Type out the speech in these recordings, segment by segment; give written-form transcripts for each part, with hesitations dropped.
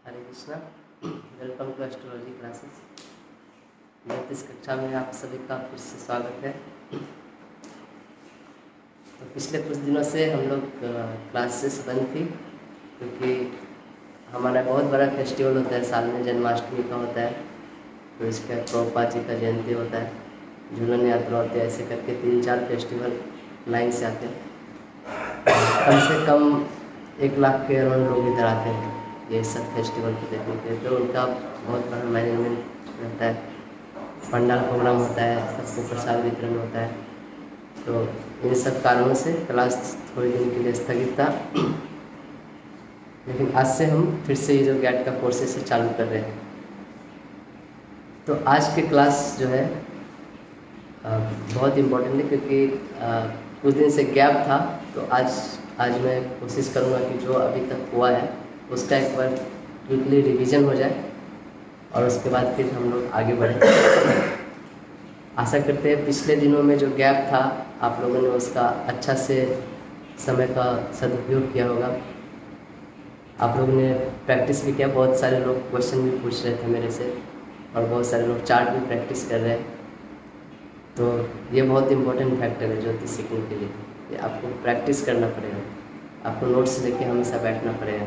Hare Krishna. Welcome to astrology classes. 29 कक्षा में आप सभी का फिर से स्वागत है। तो पिछले कुछ दिनों से हम लोग क्लासेस बंद थी क्योंकि हमारा बहुत बड़ा फेस्टिवल होता है साल में, जन्माष्टमी का होता है, तो इसका प्रभुपाद जी का जयंती होता है, झूलन यात्रा होती है, ऐसे करके 3-4 फेस्टिवल लाइन से आते हैं। कम से कम 1 लाख के अराउंड लोग इधर आते हैं ये सब फेस्टिवल को देखने के लिए। तो उनका बहुत बड़ा मैनेजमेंट रहता है, पंडाल प्रोग्राम होता है, सबको प्रसाद वितरण होता है। तो इन सब कारणों से क्लास थोड़े दिन के लिए स्थगित था, लेकिन आज से हम फिर से ये जो गैट का कोर्सेस से चालू कर रहे हैं। तो आज की क्लास जो है बहुत इम्पोर्टेंट है क्योंकि कुछ दिन से गैप था। तो आज मैं कोशिश करूँगा कि जो अभी तक हुआ है उसका एक बार क्विकली रिवीजन हो जाए और उसके बाद फिर हम लोग आगे बढ़ें। आशा करते हैं पिछले दिनों में जो गैप था आप लोगों ने उसका अच्छा से समय का सदुपयोग किया होगा। आप लोगों ने प्रैक्टिस भी किया, बहुत सारे लोग क्वेश्चन भी पूछ रहे थे मेरे से और बहुत सारे लोग चार्ट भी प्रैक्टिस कर रहे हैं। तो ये बहुत इम्पोर्टेंट फैक्टर है ज्योतिष सीखने के लिए। ये आपको प्रैक्टिस करना पड़ेगा, आपको नोट्स लेके हमेशा बैठना पड़ेगा,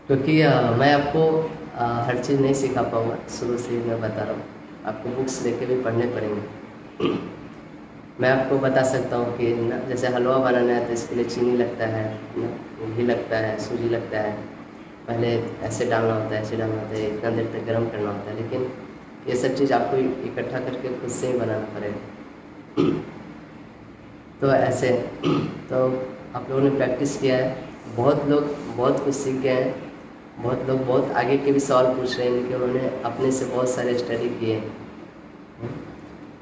क्योंकि मैं आपको हर चीज़ नहीं सिखा पाऊँगा। शुरू से ही मैं बता रहा हूँ, आपको बुक्स लेके भी पढ़ने पड़ेंगे। मैं आपको बता सकता हूँ कि ना, जैसे हलवा बनाना है तो इसके लिए चीनी लगता है, घी लगता है, सूजी लगता है, पहले ऐसे डालना होता है, ऐसे डालना होता है, इतना देर तक गर्म करना होता है। लेकिन ये सब चीज़ आपको इकट्ठा करके खुद से ही बनाना पड़ेगा। तो ऐसे तो आप लोगों ने प्रैक्टिस किया है, बहुत लोग बहुत कुछ सीख गए हैं, बहुत लोग बहुत आगे के भी सवाल पूछ रहे हैं कि उन्होंने अपने से बहुत सारे स्टडी किए हैं।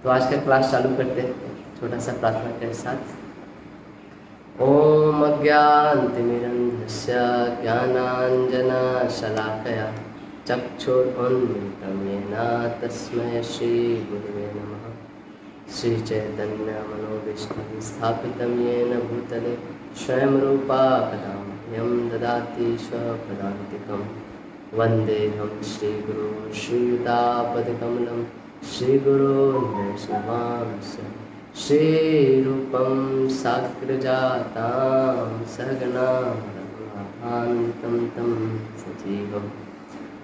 तो आज का क्लास चालू करते हैं छोटा सा प्रार्थना के साथ। ओम अज्ञानतिमिरन्धस्य ज्ञानाञ्जनशलाकया चक्षुरुन्मिलितं येन तस्मै श्रीगुरुवे नमः। श्रीचैतन्यमनोभीष्टं स्थापितं येन भूतले स्वयं रूपा कदा मह्यं ददाति स्वपदान्तिकं। वन्देऽहं श्रीगुरो श्रीयुतापदकमलं श्रीगुरोन् वैष्णवांश्च श्रीरूपं साग्रजातां सहगना रघुनाथान्वितं तं सजीवं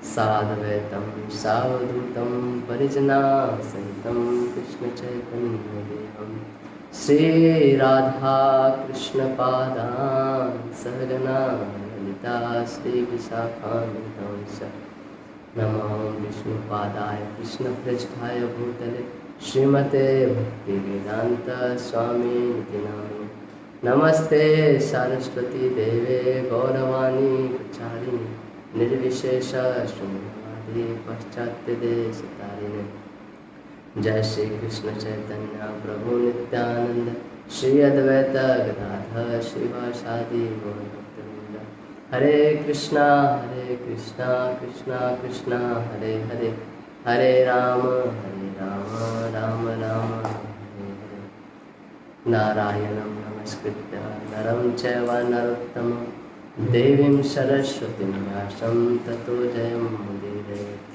साद्वैतं सावधूतं परिजनासहितं कृष्णचैतन्यदेवं श्रीराधाकृष्णपादान् सहगना ललिता श्रीविशाखान्वितांश्च। नमो विष्णुपादाय कृष्णप्रेष्ठाय भूतले श्रीमते भक्तिवेदांत स्वामिनिति नामिने। नमस्ते सरस्वती देवे गौरवाणी प्रचारिणे निर्विशेष शून्यवादी पाश्चात्य देशतारिणे। जय श्री कृष्ण चैतन्य प्रभु नित्यानंद श्री अद्वैत गदाधर श्रीवासादि गौरभक्तवृंद। हरे कृष्णा कृष्णा कृष्णा हरे हरे, हरे राम राम राम हरे हरे। नारायणं नमस्कृत्य नरं चैव नरोत्तमं देवीं सरस्वतीं व्यासं ततो जयमुदीरयेत्।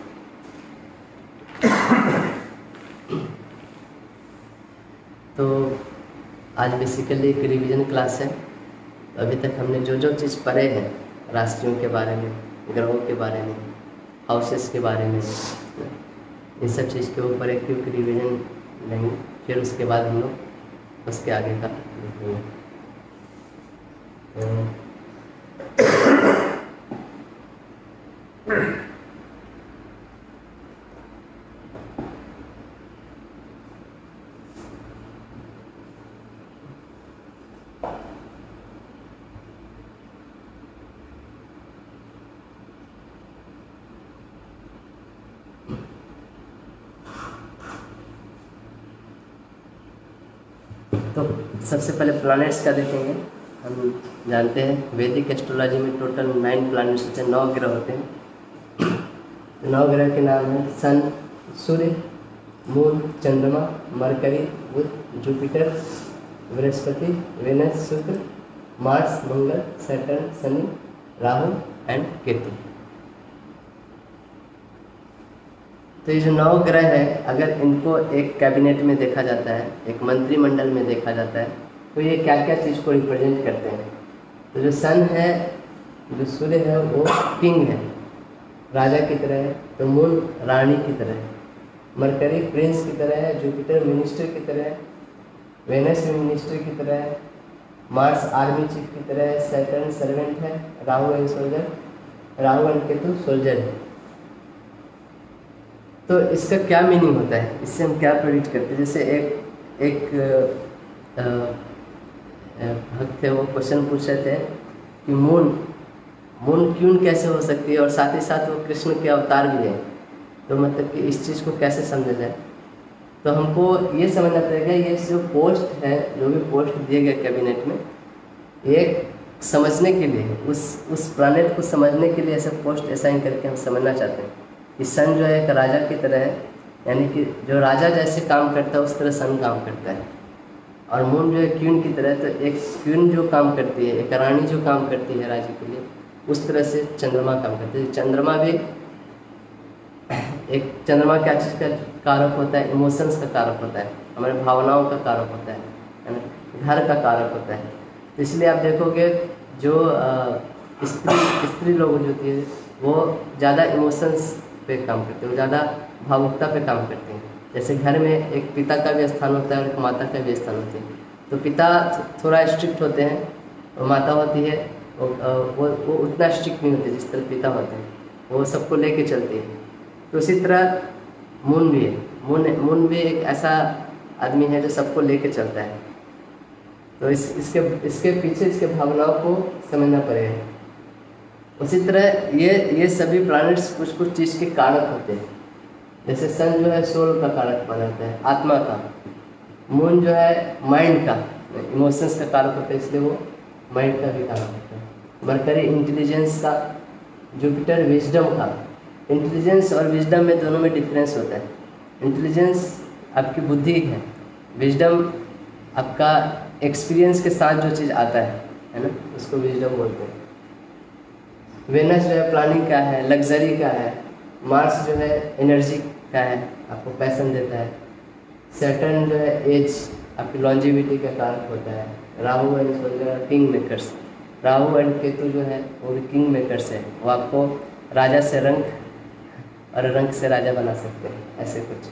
तो आज बेसिकली एक रिवीजन क्लास है। अभी तक हमने जो चीज़ पढ़े हैं, राशियों के बारे में, ग्रहों के बारे में, हाउसेस के बारे में, इन सब चीज़ के ऊपर एक क्विक रिवीजन लेंगे। फिर उसके बाद हम लोग उसके आगे का देखेंगे। तो सबसे पहले प्लैनेट्स का देखेंगे। हम जानते हैं वैदिक एस्ट्रोलॉजी में टोटल 9 प्लैनेट्स होते हैं, 9 ग्रह होते हैं। 9 ग्रह के नाम हैं सन, सूर्य, मून, चंद्रमा, मरकरी, बुध, जुपिटर, बृहस्पति, वेनस, शुक्र, Mars, Mangal, Saturn, Shani, Rahu and Ketu. तो ये जो 9 ग्रह है, अगर इनको एक कैबिनेट में देखा जाता है, एक मंत्रिमंडल में देखा जाता है, तो ये क्या क्या चीज़ को रिप्रेजेंट करते हैं। तो जो सन है, जो सूर्य है, वो किंग है, राजा की तरह है। तो मून रानी की तरह है, मरकरी प्रिंस की तरह है, जुपिटर मिनिस्टर की तरह है, वेनस मिनिस्टर की तरह है, मार्स आर्मी चीफ की तरह है, सैटर्न सर्वेंट है, Rahu and soldier, Rahu and Ketu soldier है। तो इसका क्या मीनिंग होता है, इससे हम क्या प्रेडिक्ट करते हैं। जैसे एक भक्त थे, वो क्वेश्चन पूछ रहे थे कि मून क्यों कैसे हो सकती है, और साथ ही साथ वो कृष्ण के अवतार भी हैं। तो मतलब कि इस चीज़ को कैसे समझा जाए। तो हमको ये समझना पड़ेगा, ये जो पोस्ट है, जो भी पोस्ट दिए गए कैबिनेट में, एक समझने के लिए, उस प्लानेट को समझने के लिए ऐसा पोस्ट असाइन करके हम समझना चाहते हैं कि सन जो है एक राजा की तरह है, यानी कि जो राजा जैसे काम करता है उस तरह सन काम करता है। और मून जो है क्वीन की तरह, तो एक क्वीन जो काम करती है, एक रानी जो काम करती है राज्य के लिए, उस तरह से चंद्रमा काम करते हैं। चंद्रमा भी एक, चंद्रमा क्या चीज़ का कारक होता है, इमोशंस का कारक होता है, हमारे भावनाओं का कारक होता है ना, घर का कारक होता है। तो इसलिए आप देखोगे जो स्त्री लोग जो होती है वो ज़्यादा इमोशंस पे काम करते हैं, वो ज़्यादा भावुकता पे काम करते हैं। जैसे घर में एक पिता का भी स्थान होता है और एक माता का भी स्थान होता है। तो पिता थोड़ा स्ट्रिक्ट होते हैं और माता होती है वो उतना स्ट्रिक्ट नहीं होते जिस तरह पिता होते हैं, वो सबको लेके चलती है। तो इसी तरह मून भी है, मून भी एक ऐसा आदमी है जो सबको लेके चलता है। तो इसके पीछे इसके भावनाओं को समझना पड़ेगा। उसी तरह ये सभी प्लैनेट्स कुछ कुछ चीज़ के कारक होते हैं। जैसे सन जो है सोल का कारक माना जाता है, आत्मा का। मून जो है माइंड का, इमोशंस का कारक होता है, इसलिए वो माइंड का भी कारक होता है। मरकरी इंटेलिजेंस का, जुपिटर विजडम का। इंटेलिजेंस और विजडम में दोनों में डिफरेंस होता है। इंटेलिजेंस आपकी बुद्धि है, विजडम आपका एक्सपीरियंस के साथ जो चीज़ आता है ना, उसको विजडम बोलते हैं। वेनस जो है प्लानिंग का है, लग्जरी का है। मार्स जो है एनर्जी का है, आपको पैसन देता है। सैटर्न जो है एज, आपकी लॉन्जिविटी का कारक होता है। Rahu and soldier king makers, Rahu and Ketu जो है वो भी किंग मेकर्स है, वो आपको राजा से रंक और रंक से राजा बना सकते हैं, ऐसे कुछ।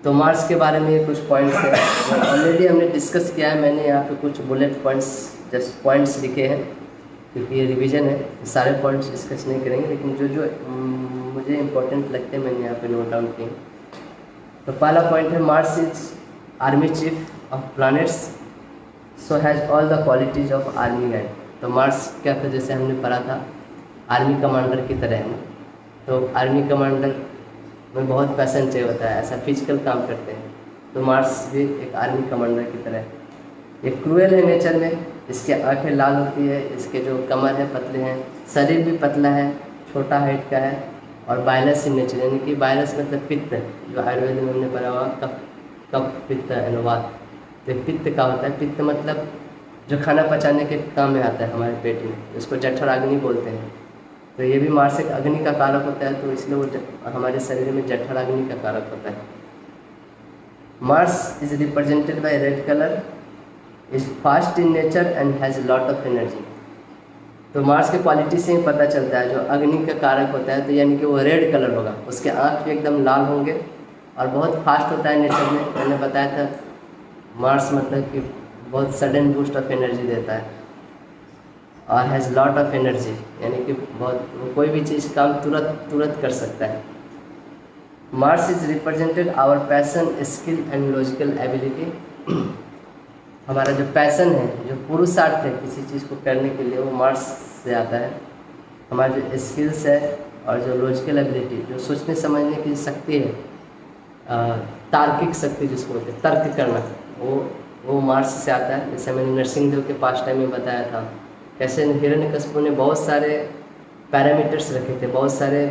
तो मार्स के बारे में कुछ पॉइंट्स हैं, ऑलरेडी हमने डिस्कस किया है। मैंने यहाँ पे कुछ बुलेट पॉइंट्स, जस्ट पॉइंट्स लिखे हैं, क्योंकि ये रिवीजन है, सारे पॉइंट्स डिस्कस नहीं करेंगे, लेकिन जो मुझे इम्पोर्टेंट लगते हैं मैंने यहाँ पे नोट डाउन किए। तो पहला पॉइंट है, Mars is army chief of planets, so has all the qualities of army man. तो मार्स क्या था, जैसे हमने पढ़ा था, आर्मी कमांडर की तरह है ना। तो आर्मी कमांडर में बहुत पैशन चाहिए होता है, ऐसा फिजिकल काम करते हैं। तो मार्स भी एक आर्मी कमांडर की तरह है। ये क्रूएल है नेचर में, इसके आंखें लाल होती है, इसके जो कमर है पतले हैं, शरीर भी पतला है, छोटा हाइट का है, और बायलस इन नेचर, यानी कि बायलस मतलब पित्त, जो आयुर्वेद में हमने पढ़ा हुआ कफ पित्त अनुवाद। तो पित्त का होता है, पित्त मतलब जो खाना पचाने के काम में आता है हमारे पेट में, इसको जठराग्नि बोलते हैं। तो ये भी मार्स एक अग्नि का कारक होता है, तो इसलिए वो हमारे शरीर में जठराग्नि का कारक होता है। Mars is represented bye red colour, is fast in nature and has lot of energy. तो मार्स के क्वालिटी से ही पता चलता है, जो अग्नि का कारक होता है, तो यानी कि वो रेड कलर होगा, उसके आँख भी एकदम लाल होंगे, और बहुत फास्ट होता है नेचर में। मैंने बताया था मार्स मतलब कि बहुत सडन बूस्ट ऑफ एनर्जी देता है, और हैज़ लॉट ऑफ एनर्जी, यानी कि बहुत, वो कोई भी चीज़ काम तुरंत कर सकता है। Mars is represented our passion, skill and logical ability. हमारा जो पैसन है, जो पुरुषार्थ है किसी चीज़ को करने के लिए, वो मार्स से आता है। हमारा जो स्किल्स है और जो लॉजिकल एबिलिटी, जो सोचने समझने की शक्ति है, तार्किक शक्ति जिसको बोलते हैं, तर्क करना, वो मार्स से आता है। जैसे मैंने नरसिंहदेव के पास टाइम में बताया था, कैसे हिरण्यकशिपु ने बहुत सारे पैरामीटर्स रखे थे, बहुत सारे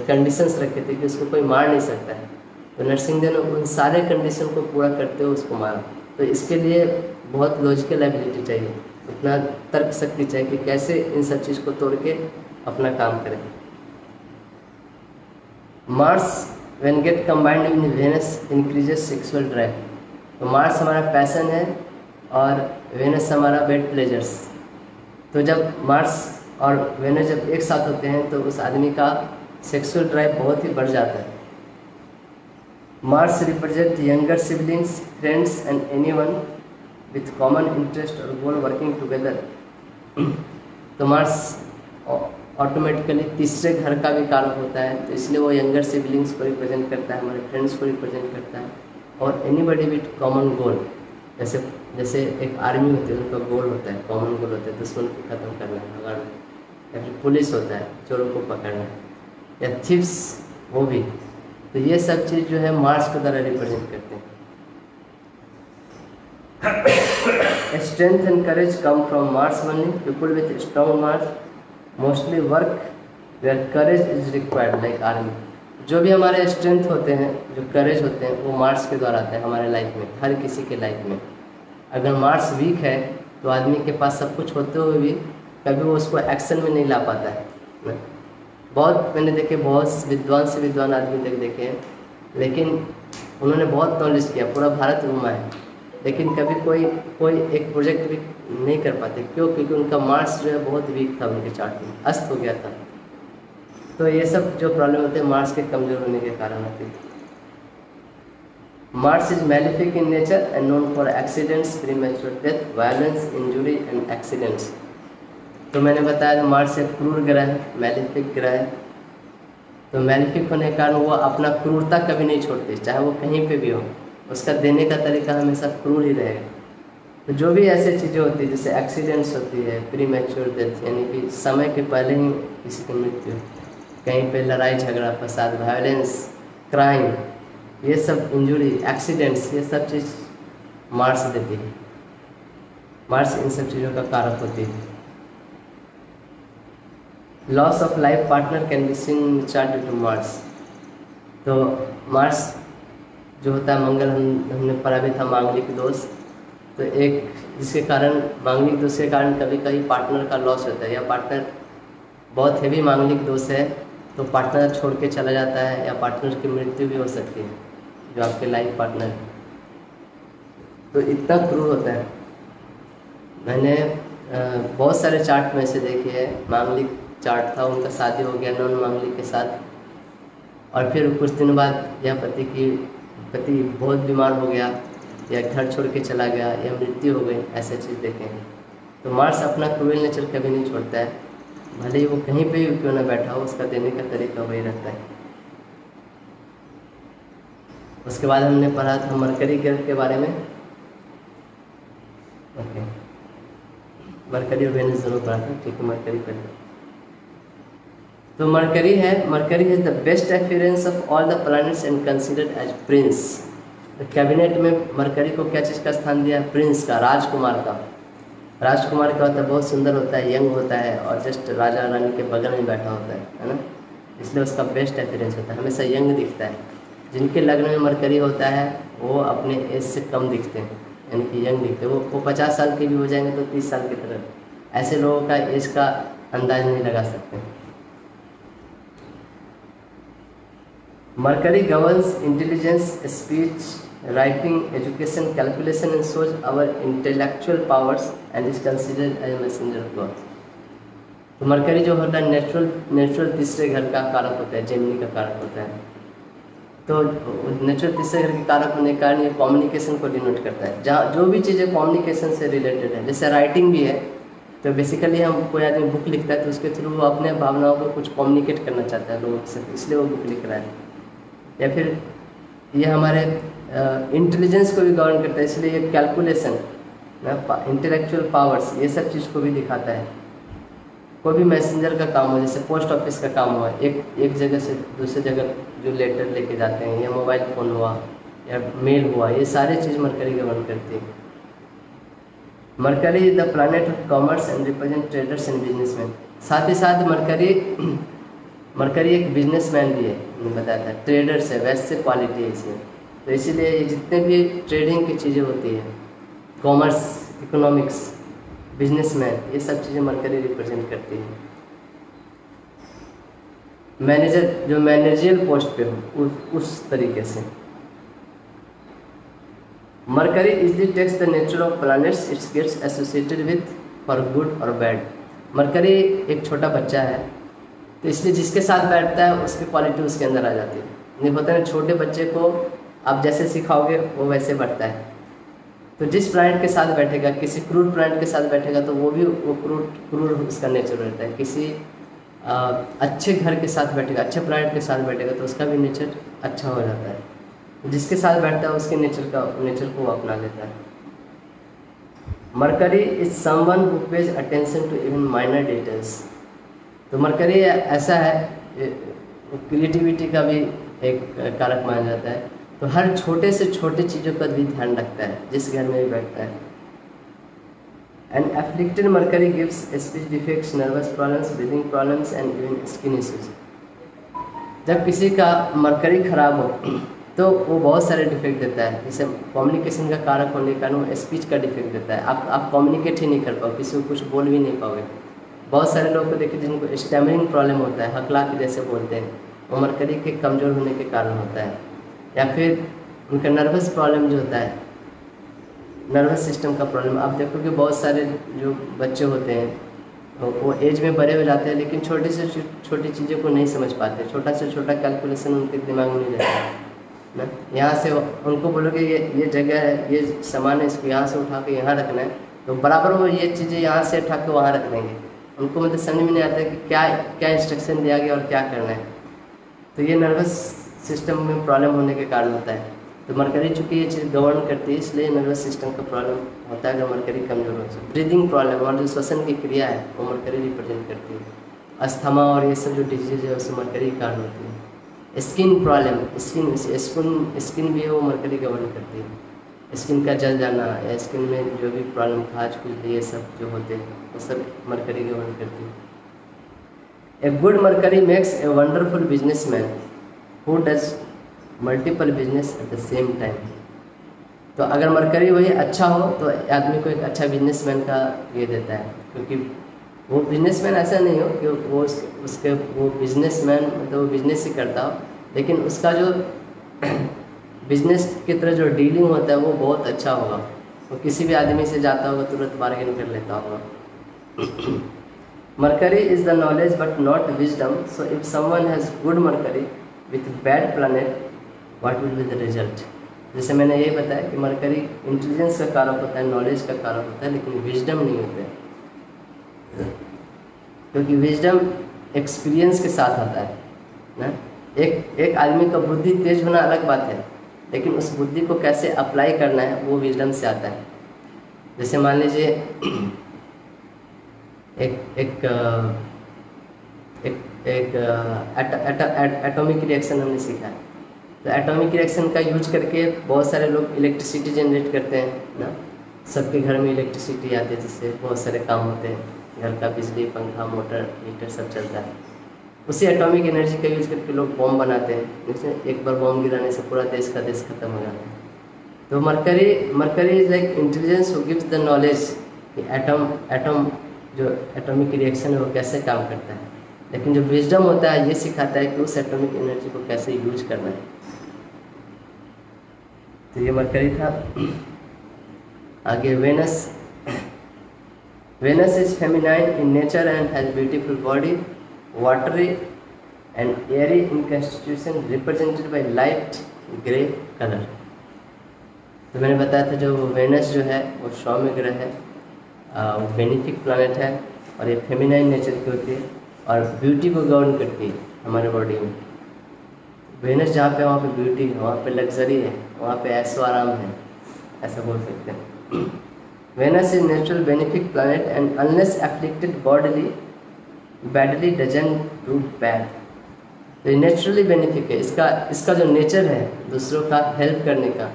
कंडीशंस रखे थे कि उसको कोई मार नहीं सकता है। तो नरसिंहदेव ने उन सारे कंडीशन को पूरा करते हुए उसको मारा। तो इसके लिए बहुत लॉजिकल एबिलिटी चाहिए, उतना तर्क शक्ति चाहिए कि कैसे इन सब चीज़ को तोड़ के अपना काम करें। Mars when get combined with Venus increases sexual drive. तो मार्स हमारा पैसन है और वेनस हमारा बेड प्लेजर्स। तो जब मार्स और वेनस जब एक साथ होते हैं तो उस आदमी का सेक्सुअल ड्राइव बहुत ही बढ़ जाता है। Mars represent younger siblings, friends and anyone with common interest और गोल वर्किंग टुगेदर। तो मार्स ऑटोमेटिकली तीसरे घर का भी कारक होता है, तो इसलिए वो यंगर सिबलिंग्स को रिप्रेजेंट करता है, हमारे फ्रेंड्स को रिप्रेजेंट करता है, और एनीबडी विथ कॉमन गोल। जैसे जैसे एक आर्मी होती है, उनका गोल होता है, कॉमन गोल होता है, दुश्मन को ख़त्म करना है, भगाना, या फिर पुलिस होता है, चोरों को पकड़ना, या थीव्स वो भी। तो ये सब चीज़ जो है मार्स के द्वारा रिप्रेजेंट करते हैं। Strength and courage come from Mars only. People with strong Mars mostly work where courage is required like army. जो भी हमारे स्ट्रेंथ होते हैं, जो करेज होते हैं, वो मार्स के द्वारा आते हैं हमारे लाइफ में, हर किसी के लाइफ में। अगर मार्स वीक है तो आदमी के पास सब कुछ होते हुए भी कभी वो उसको एक्शन में नहीं ला पाता है। बहुत मैंने देखे, बहुत विद्वान से विद्वान आदमी तक देखे हैं, लेकिन उन्होंने बहुत नॉलेज किया, पूरा भारत घुमा है, लेकिन कभी कोई एक प्रोजेक्ट भी नहीं कर पाते। क्यों? क्योंकि उनका मार्स जो है बहुत वीक था, उनके चार्ट में अस्त हो गया था। तो ये सब जो प्रॉब्लम होते हैं मार्स के कमज़ोर होने के कारण होते हैं। Mars is malefic in nature and known for accidents, premature death, violence, injury and accidents. तो मैंने बताया मार्स एक क्रूर ग्रह है, मैलिफिक ग्रह है। तो मैलिफिक होने के कारण वो अपना क्रूरता कभी नहीं छोड़ते, चाहे वो कहीं पे भी हो, उसका देने का तरीका हमेशा क्रूर ही रहेगा। तो जो भी ऐसी चीज़ें होती है, जैसे एक्सीडेंट्स होती है, प्रीमैच्योर डेथ, यानी कि समय के पहले ही किसी की मृत्यु, कहीं पे लड़ाई झगड़ा फसाद, वायलेंस, क्राइम, ये सब, इंजुरी, एक्सीडेंट्स, ये सब चीज़ मार्स देती है। मार्स इन सब चीज़ों का कारक होती है। Loss of life partner can be seen in chart due to Mars. तो मार्स जो होता है मंगल, हमने पढ़ा भी था मांगलिक दोष। तो एक जिसके कारण, मांगलिक दोष के कारण कभी कभी पार्टनर का लॉस होता है, या पार्टनर बहुत हेवी मांगलिक दोष है तो पार्टनर छोड़ के चला जाता है, या पार्टनर की मृत्यु भी हो सकती है, जो आपके लाइफ पार्टनर है। तो इतना क्रूर होता है। मैंने बहुत सारे चार्ट में से देखे हैं, मांगलिक चार्ट था, उनका शादी हो गया नॉन मांगलिक के साथ, और फिर कुछ दिन बाद या पति बहुत बीमार हो गया, या घर छोड़ के चला गया, या मृत्यु हो गई, ऐसे चीज़ देखे हैं। तो मार्स अपना क्रूएल नेचर कभी नहीं छोड़ता है, भले ही वो कहीं पे भी क्यों ना बैठा हो, उसका देने का तरीका वही रहता है। उसके बाद हमने पढ़ा था मरकरी ग्रह के बारे में। ओके, मरकरी और वेनस दोनों पढ़ा था, ठीक है, मरकरी पहले। तो मरकरी है the best appearance of all the planets and considered as prince. तो कैबिनेट में मरकरी को क्या चीज़ का स्थान दिया? प्रिंस का, राजकुमार का। राजकुमार का होता है बहुत सुंदर होता है, यंग होता है, और जस्ट राजा रानी के बगल में बैठा होता है ना, इसलिए उसका बेस्ट अपीयरेंस होता है, हमेशा यंग दिखता है। जिनके लग्न में मरकरी होता है वो अपने एज से कम दिखते हैं, यानी कि यंग दिखते हैं। वो 50 साल के भी हो जाएंगे तो 30 साल की तरह, ऐसे लोगों का एज का अंदाज नहीं लगा सकते। Mercury governs intelligence, speech, writing, education, calculation, and shows our intellectual powers and is considered as a messenger of God. तो मरकरी जो होता है नेचुरल तीसरे घर का कारक होता है, जेमिनी का कारक होता है। तो नेचुरल तीसरे घर के कारक होने के कारण ये कम्युनिकेशन को डिनोट करता है। जहाँ जो भी चीज़ें कम्युनिकेशन से रिलेटेड है, जैसे राइटिंग भी है, तो बेसिकली हम कोई आदमी बुक लिखता है तो उसके थ्रू वो अपने भावनाओं को कुछ कम्युनिकेट करना चाहता है लोगों से, इसलिए वो बुक लिख रहा है। या फिर ये हमारे इंटेलिजेंस को भी गवर्न करता है, इसलिए ये कैलकुलेशन, इंटेलेक्चुअल पावर्स, ये सब चीज़ को भी दिखाता है। कोई भी मैसेंजर का काम हो, जैसे पोस्ट ऑफिस का काम हुआ, एक जगह से दूसरे जगह जो लेटर लेके जाते हैं, या मोबाइल फ़ोन हुआ या मेल हुआ, ये सारी चीज़ मरकरी गवर्न करती है। Mercury the planet of commerce and represent traders and businessman. साथ ही साथ मरकरी एक बिजनेसमैन भी है, मैंने बताया था, ट्रेडर्स है, वैसे क्वालिटी है इसमें। तो इसीलिए ये जितने भी ट्रेडिंग की चीज़ें होती है, कॉमर्स, इकोनॉमिक्स, बिजनेसमैन, ये सब चीज़ें मरकरी रिप्रेजेंट करती है। मैनेजर जो मैनेजरियल पोस्ट पे हो उस तरीके से। Mercury easily takes the nature of planets its gets associated with for good और बैड। मरकरी एक छोटा बच्चा है, तो इसलिए जिसके साथ बैठता है उसकी क्वालिटी उसके अंदर आ जाती है। नहीं होता है, छोटे बच्चे को आप जैसे सिखाओगे वो वैसे बढ़ता है। तो जिस प्लांट के साथ बैठेगा, किसी क्रूड प्लांट के साथ बैठेगा तो वो भी वो क्रूड उसका नेचर रहता है। किसी अच्छे घर के साथ बैठेगा, अच्छे प्लांट के साथ बैठेगा तो उसका भी नेचर अच्छा हो जाता है। जिसके साथ बैठता है उसके नेचर को वो अपना लेता है। Mercury is someone who pays attention to even minor details. तो मरकरी ऐसा है, क्रिएटिविटी का भी एक कारक माना जाता है। तो हर छोटे से छोटे चीज़ों का भी ध्यान रखता है जिस घर में भी बैठता है। And afflicted mercury gives speech defects, nervous problems, breathing problems and even skin issues. जब किसी का मरकरी खराब हो तो वो बहुत सारे डिफेक्ट देता है। जैसे कम्युनिकेशन का कारक होने के कारण वो स्पीच का डिफेक्ट देता है। आप कम्युनिकेट ही नहीं कर पाओ, किसी को कुछ बोल भी नहीं पाओगे। बहुत सारे लोग को देखिए जिनको स्टैमरिंग प्रॉब्लम होता है, हकला के जैसे बोलते हैं, वो मरकरी के कमज़ोर होने के कारण होता है। या फिर उनका नर्वस प्रॉब्लम जो होता है, नर्वस सिस्टम का प्रॉब्लम। आप देखो कि बहुत सारे जो बच्चे होते हैं वो एज में बड़े हो जाते हैं लेकिन छोटी से छोटी चीज़ों को नहीं समझ पाते। छोटा से छोटा कैलकुलेशन उनके दिमाग में नहीं रहता है ना। यहाँ से उनको बोलोगे ये जगह है, ये सामान है, इसको यहाँ से उठा के यहाँ रखना है, तो बराबर वो ये चीज़ें यहाँ से उठा के वहाँ रख देंगे। उनको मतलब समझ में नहीं आता है कि क्या इंस्ट्रक्शन दिया गया और क्या करना है। तो ये नर्वस सिस्टम में प्रॉब्लम होने के कारण होता है। तो मरकरी चूँकि ये चीज़ गवर्न करती है इसलिए नर्वस सिस्टम का प्रॉब्लम होता है अगर मरकरी कमजोर हो जाए। ब्रीदिंग प्रॉब्लम और जो श्वसन की क्रिया है वो मरकरी रिप्रेजेंट करती है। अस्थमा और ये सब जो डिजीज है उससे मरकरी के कारण होती है। स्किन प्रॉब्लम, स्किन भी है वो मरकरी गवर्न करती है। स्किन का जल जाना या स्किन में जो भी प्रॉब्लम, खाज खुजली, ये सब जो होते हैं वो सब मरकरी गवर्न करती है। A good mercury makes a wonderful businessman who does multiple business at the same time. तो अगर मरकरी वही अच्छा हो तो आदमी को एक अच्छा बिजनेसमैन का ये देता है। क्योंकि वो बिजनेसमैन ऐसा नहीं हो कि वो बिजनेसमैन मतलब वो बिजनेस ही करता हो, लेकिन उसका जो बिजनेस की तरह जो डीलिंग होता है वो बहुत अच्छा होगा। वो किसी भी आदमी से जाता होगा तुरंत बार्गेन कर लेता होगा। Mercury is the knowledge but not wisdom, so if someone has good mercury with bad planet what will be the result. जैसे मैंने यही बताया कि मरकरी इंटेलिजेंस का कारक होता है, नॉलेज का कारक होता है, लेकिन विजडम नहीं होता है। क्योंकि विजडम एक्सपीरियंस के साथ आता है ना। एक आदमी का बुद्धि तेज होना अलग बात है, लेकिन उस बुद्धि को कैसे अप्लाई करना है वो विजडम से आता है। जैसे मान लीजिए एटॉमिक रिएक्शन हमने सीखा है। तो एटॉमिक रिएक्शन का यूज करके बहुत सारे लोग इलेक्ट्रिसिटी जनरेट करते हैं ना। सबके घर में इलेक्ट्रिसिटी आती है जिससे बहुत सारे काम होते हैं, घर का बिजली, पंखा, मोटर, हीटर सब चलता है। उसी एटॉमिक एनर्जी का यूज करके लोग बॉम्ब बनाते हैं, जैसे एक बार बॉम्ब गिराने से पूरा देश खत्म हो जाता है। तो mercury is like intelligence who gives the knowledge कि एटम जो एटॉमिक रिएक्शन है वो कैसे काम करता है, लेकिन जो विजडम होता है ये सिखाता है कि उस एटॉमिक एनर्जी को कैसे यूज करना है। तो ये मरकरी था। आगे Venus is feminine in nature and has beautiful body, watery and airy in constitution, represented by light grey colour. तो मैंने बताया था जो वेनस जो है वो सौम्य ग्रह है, वो बेनिफिक प्लैनेट है और ये फेमिनाइन नेचर की होती है और ब्यूटी को गवर्न करती है हमारे बॉडी में। वेनस जहाँ पे वहाँ पे ब्यूटी है, वहाँ पे लग्जरी है, वहाँ पे ऐशो आराम है, ऐसा बोल सकते हैं। Venus is natural benefic planet and unless afflicted bodily badly doesn't do bad. तो ये नेचुरली बेनिफिक है, इसका जो नेचर है दूसरों का हेल्प करने का,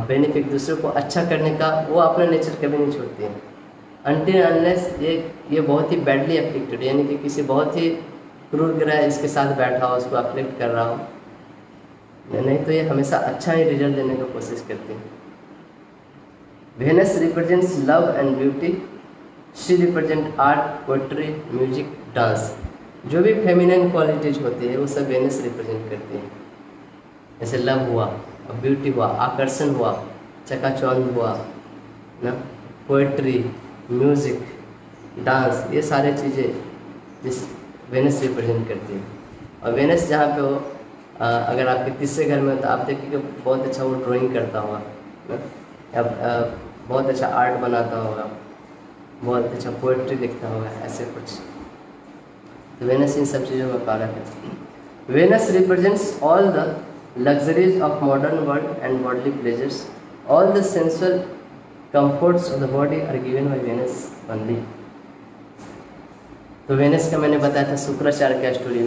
बेनिफिक दूसरों को अच्छा करने का, वो अपना नेचर कभी नहीं छोड़ती है। अनटिल अनलेस ये बहुत ही बैडली एफ्लिक्टेड, यानी कि किसी बहुत ही क्रूर ग्रह इसके साथ बैठा हो, उसको अफ्लिक्ट कर रहा हो, नहीं तो ये हमेशा अच्छा ही रिजल्ट देने की कोशिश करती है। Venus represents love and beauty, she represent art, poetry, music, dance. जो भी फेमिनिन क्वालिटीज होती है वो सब वेनस रिप्रेजेंट करती है। जैसे लव हुआ, ब्यूटी हुआ, आकर्षण हुआ, चकाचौंध हुआ ना, पोएट्री, म्यूजिक, डांस, ये सारे चीज़ें जिस वेनस रिप्रेजेंट करती है। और वेनस जहाँ पे हो, अगर आपके तीसरे घर में हो तो आप देखिए बहुत अच्छा वो ड्राइंग करता होगा ना, अब बहुत अच्छा आर्ट बनाता होगा, बहुत अच्छा पोएट्री लिखता होगा, ऐसे कुछ। तो वेनस इन सब चीज़ों का कारक है। Venus represents all the luxuries of modern world and worldly pleasures. All the sensual comforts of the body are given by Venus only. तो वेनस का मैंने बताया था शुक्राचार्य का स्टोरी।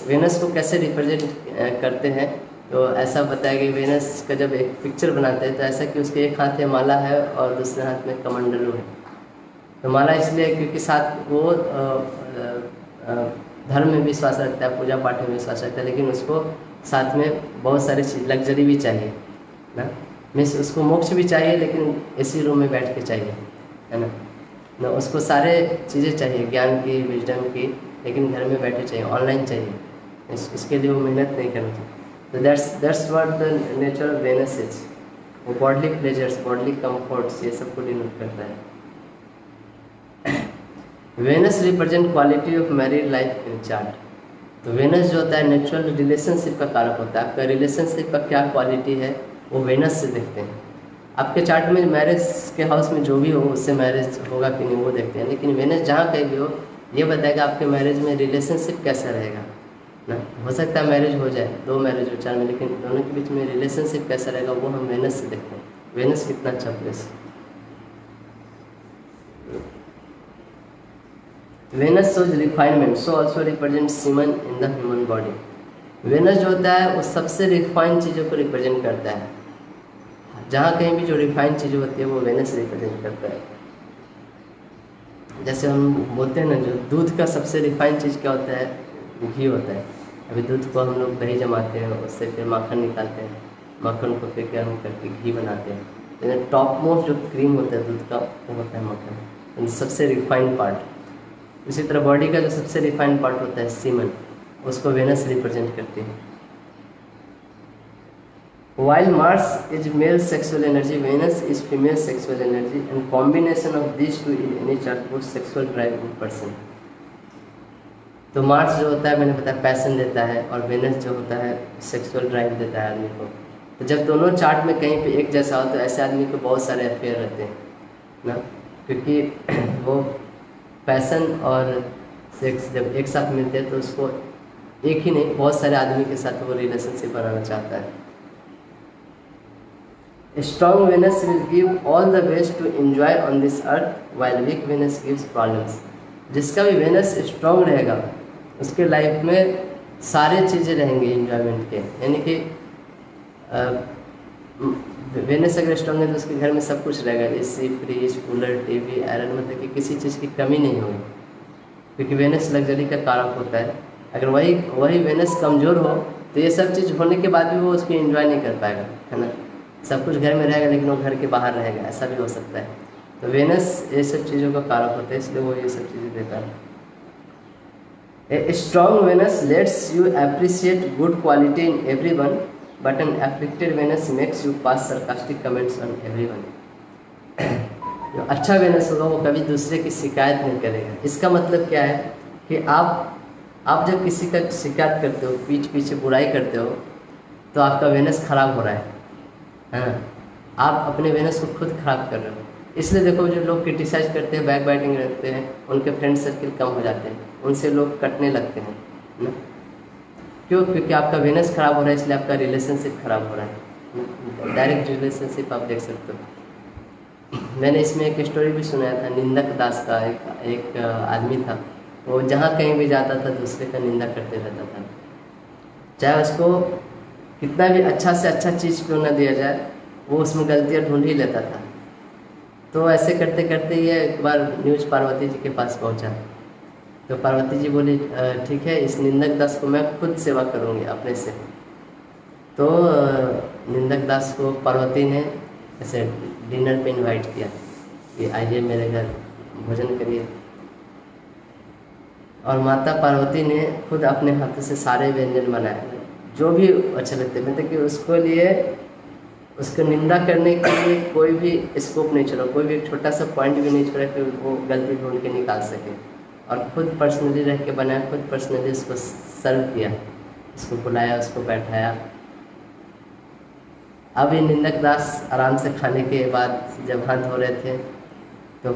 वेनस को कैसे रिप्रेजेंट करते हैं, तो ऐसा बताया कि वेनस का जब एक पिक्चर बनाते हैं तो ऐसा कि उसके एक हाथ में माला है और दूसरे हाथ में कमंडलू है। तो माला इसलिए क्योंकि साथ वो धर्म में विश्वास रखता है, पूजा पाठ में विश्वास रखता है, लेकिन उसको साथ में बहुत सारी चीज लग्जरी भी चाहिए ना, मीन्स उसको मोक्ष भी चाहिए लेकिन इसी रूम में बैठ के चाहिए, है ना, उसको सारे चीज़ें चाहिए, ज्ञान की, विजडम की, लेकिन घर में बैठे चाहिए, ऑनलाइन चाहिए, इसके लिए वो मेहनत नहीं करना चाहिए। तो that's what the nature of Venus is. वो बॉडली प्लेजर्स, बॉडली कंफर्ट्स, ये सब को डिनोट करता है। Venus represent quality of married life in chart. तो वेनस जो होता है नेचुरल रिलेशनशिप का कारक होता है। आपका रिलेशनशिप का क्या क्वालिटी है वो वेनस से देखते हैं। आपके चार्ट में मैरिज के हाउस में जो भी हो उससे मैरिज होगा कि नहीं वो देखते हैं, लेकिन वेनस जहाँ कहीं भी हो ये बताएगा आपके मैरिज में रिलेशनशिप कैसा रहेगा ना। हो सकता है मैरिज हो जाए, 2 मैरिज हो 4 में, लेकिन दोनों के बीच में रिलेशनशिप कैसा रहेगा वो हम वेनस से देखते हैं। वेनस कितना अच्छा place. Venus shows refinement, so also represents semen in the human body. Venus जो होता है वो सबसे रिफाइंड चीज़ों को रिप्रेजेंट करता है। जहाँ कहीं भी जो रिफाइंड चीज़ें होती है वो वेनस रिप्रेजेंट करता है। जैसे हम बोलते हैं ना, जो दूध का सबसे रिफाइंड चीज़ क्या होता है, घी होता है। अभी दूध को हम लोग दही जमाते हैं, उससे फिर माखन निकालते हैं, माखन को फिर गर्म करके घी बनाते हैं, लेकिन टॉप मोस्ट जो क्रीम होता है दूध का वो होता है मक्खन, सबसे रिफाइंड पार्ट। इसी तरह बॉडी का जो सबसे रिफाइंड पार्ट होता है सीमन, उसको वेनस रिप्रेजेंट करती है। While Mars is male sexual energy, Venus is female sexual energy, and combination of these two in any chart boosts sexual drive in person. तो मार्स जो होता है मैंने बताया पैशन देता है, और वेनस जो होता है सेक्सुअल ड्राइव देता है आदमी को। तो जब दोनों चार्ट में कहीं पे एक जैसा हो तो ऐसे आदमी को बहुत सारे अफेयर रहते हैं ना, क्योंकि वो पैशन और सेक्स जब एक साथ मिलते हैं तो उसको एक ही नहीं बहुत सारे आदमी के साथ वो रिलेशनशिप बनाना चाहता है। Strong Venus will give all the best to enjoy on this earth, while weak Venus gives problems. जिसका भी वेनस स्ट्रॉन्ग रहेगा उसके लाइफ में सारे चीज़ें रहेंगी एंजॉयमेंट के, यानी कि वेनस अगर स्ट्रॉन्ग है तो उसके घर में सब कुछ रहेगा, AC, fridge, cooler, TV, iron, मतलब कि किसी चीज़ की कमी नहीं होगी, क्योंकि वेनस लग्जरी का कारक होता है। अगर वही वेनस कमज़ोर हो तो ये सब चीज़ होने के बाद भी वो उसको एंजॉय नहीं कर पाएगा, है ना। सब कुछ घर में रहेगा लेकिन वो घर के बाहर रहेगा, ऐसा भी हो सकता है। तो वेनस ये सब चीज़ों का कारक होता है, इसलिए वो ये सब चीज़ें देता है। A strong Venus lets you appreciate good quality in everyone, but an afflicted Venus makes you pass sarcastic comments on everyone. जो अच्छा वेनस होगा वो कभी दूसरे की शिकायत नहीं करेगा। इसका मतलब क्या है कि आप जब किसी का शिकायत करते हो, पीछे बुराई करते हो, तो आपका वेनस खराब हो रहा है ना। आप अपने वेनस को खुद खराब कर रहे हो। इसलिए देखो जो लोग क्रिटिसाइज करते हैं, बैक बाइटिंग रखते हैं, उनके फ्रेंड सर्किल कम हो जाते हैं, उनसे लोग कटने लगते हैं ना। क्यों? क्योंकि आपका वेनस खराब हो रहा है, इसलिए आपका रिलेशनशिप खराब हो रहा है। डायरेक्ट रिलेशनशिप आप देख सकते हो। मैंने इसमें एक स्टोरी भी सुनाया था, निंदक दास का। एक आदमी था, वो जहाँ कहीं भी जाता था दूसरे का निंदा करते रहता था, चाहे उसको कितना भी अच्छा से अच्छा चीज़ क्यों ना दिया जाए, वो उसमें गलतियाँ ढूंढ ही लेता था। तो ऐसे करते करते ये एक बार न्यूज़ पार्वती जी के पास पहुंचा। तो पार्वती जी बोली ठीक है, इस निंदक दास को मैं खुद सेवा करूंगी अपने से। तो निंदक दास को पार्वती ने ऐसे डिनर पे इनवाइट किया कि आइए मेरे घर भोजन करिए। और माता पार्वती ने खुद अपने हाथों से सारे व्यंजन बनाए जो भी अच्छे लगते, मतलब कि उसको लिए उसको निंदा करने के लिए कोई भी स्कोप नहीं छोड़ा, कोई भी एक छोटा सा पॉइंट भी नहीं छोड़ा कि वो गलती ढूंढ के निकाल सके। और खुद पर्सनली रह के बनाया, खुद पर्सनली उसको सर्व किया, उसको बुलाया, उसको बैठाया। अब ये निंदक दास आराम से खाने के बाद जब हाथ धो रहे थे तो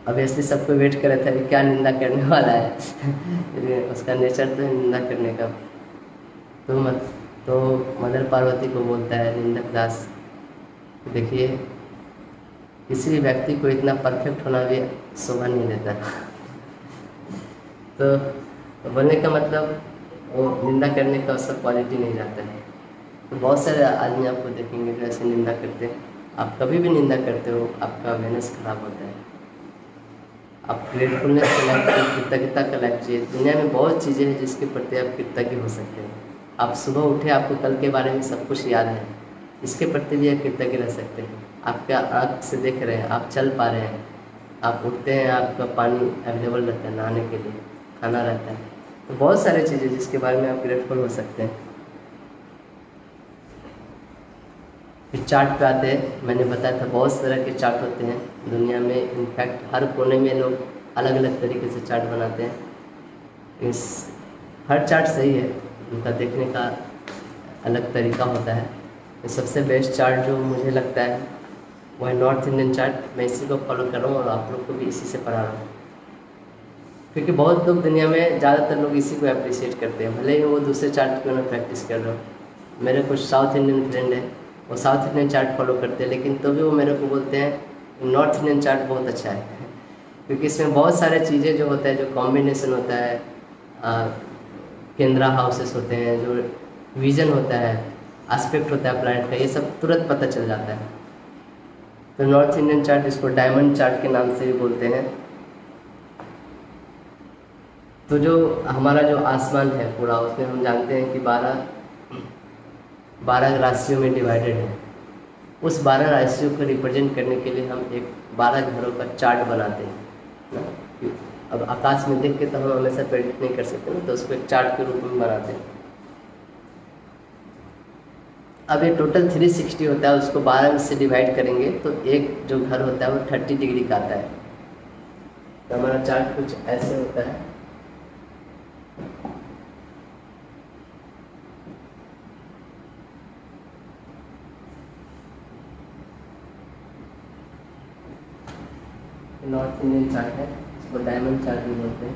ऑब्वियसली सबको वेट कर रहे थे अभी क्या निंदा करने वाला है उसका नेचर तो है निंदा करने का। तो मदर पार्वती को बोलता है निंदक दास, देखिए किसी भी व्यक्ति को इतना परफेक्ट होना भी शोभा नहीं देता। तो बोलने का मतलब वो निंदा करने का उसका क्वालिटी नहीं जाता है। तो बहुत सारे आदमी आपको देखेंगे जो ऐसे निंदा करते हैं। आप कभी भी निंदा करते हो आपका अवेयरनेस खराब होता है। आप ग्रेटफुलनेस का लाइफ चाहिए, कृतज्ञता का लाइफ चाहिए। दुनिया में बहुत चीज़ें हैं जिसके प्रति आप कृतज्ञ हो सकते हैं। आप सुबह उठे, आपको कल के बारे में सब कुछ याद है, इसके प्रति भी आप कृतज्ञ रह सकते हैं। आपका आँख से देख रहे हैं, आप चल पा रहे हैं, आप उठते हैं, आपका पानी अवेलेबल रहता है नहाने के लिए, खाना रहता है। तो बहुत सारी चीज़ें जिसके बारे में आप ग्रेटफुल हो सकते हैं। फिर चार्ट पे आते हैं, मैंने बताया था बहुत तरह के चार्ट होते हैं दुनिया में। इनफैक्ट हर कोने में लोग अलग अलग तरीके से चार्ट बनाते हैं। इस हर चार्ट सही है, उनका देखने का अलग तरीका होता है। तो सबसे बेस्ट चार्ट जो मुझे लगता है वो है नॉर्थ इंडियन चार्ट। मैं इसी को फॉलो कर रहा हूँ और आप लोग को भी इसी से पढ़ा रहा हूँ, क्योंकि बहुत लोग दुनिया में ज़्यादातर लोग इसी को अप्रिशिएट करते हैं, भले ही वो दूसरे चार्ट क्यों ना प्रैक्टिस कर रहे हो। मेरे कुछ साउथ इंडियन फ्रेंड है, वो साउथ इंडियन चार्ट फॉलो करते हैं, लेकिन तो भी वो मेरे को बोलते हैं नॉर्थ इंडियन चार्ट बहुत अच्छा है, क्योंकि इसमें बहुत सारे चीज़ें जो होता है, जो कॉम्बिनेशन होता है, केंद्रा हाउसेस होते हैं, जो विजन होता है, एस्पेक्ट होता है प्लैनेट का, ये सब तुरंत पता चल जाता है। तो नॉर्थ इंडियन चार्ट, इसको डायमंड चार्ट के नाम से भी बोलते हैं। तो जो हमारा जो आसमान है पूरा, उसमें हम जानते हैं कि 12 राशियों में डिवाइडेड है। उस 12 राशियों को रिप्रेजेंट करने के लिए हम एक 12 घरों का चार्ट बनाते हैं ना। अब आकाश में देख के तो हम हमेशा प्रेडिक्ट नहीं कर सकते ना, तो उसको एक चार्ट के रूप में बनाते हैं। अब ये टोटल 360 होता है, उसको 12 से डिवाइड करेंगे तो एक जो घर होता है वो 30 डिग्री का आता है। तो हमारा चार्ट कुछ ऐसे होता है। नॉर्थ इंडियन चार्ट है, इसको डायमंड चार्ट भी बोलते हैं।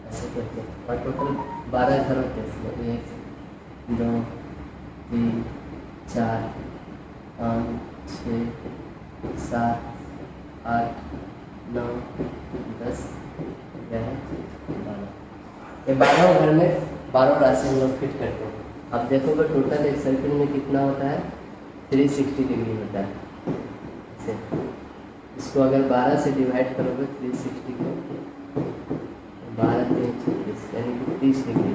ऐसे करते हैं और टोटल 12 घर होते हैं इसमें। 1 2 3 4 5 6 7 8 9 10 11 12। ये 12 घर में 12 राशि हम लोग फिट करते हैं। आप देखोगे टोटल एक सर्कल में कितना होता है, 360 डिग्री होता है। इसको अगर 12 से डिवाइड करोगे 360 को, 12 3 36 यानी कि 30 डिग्री।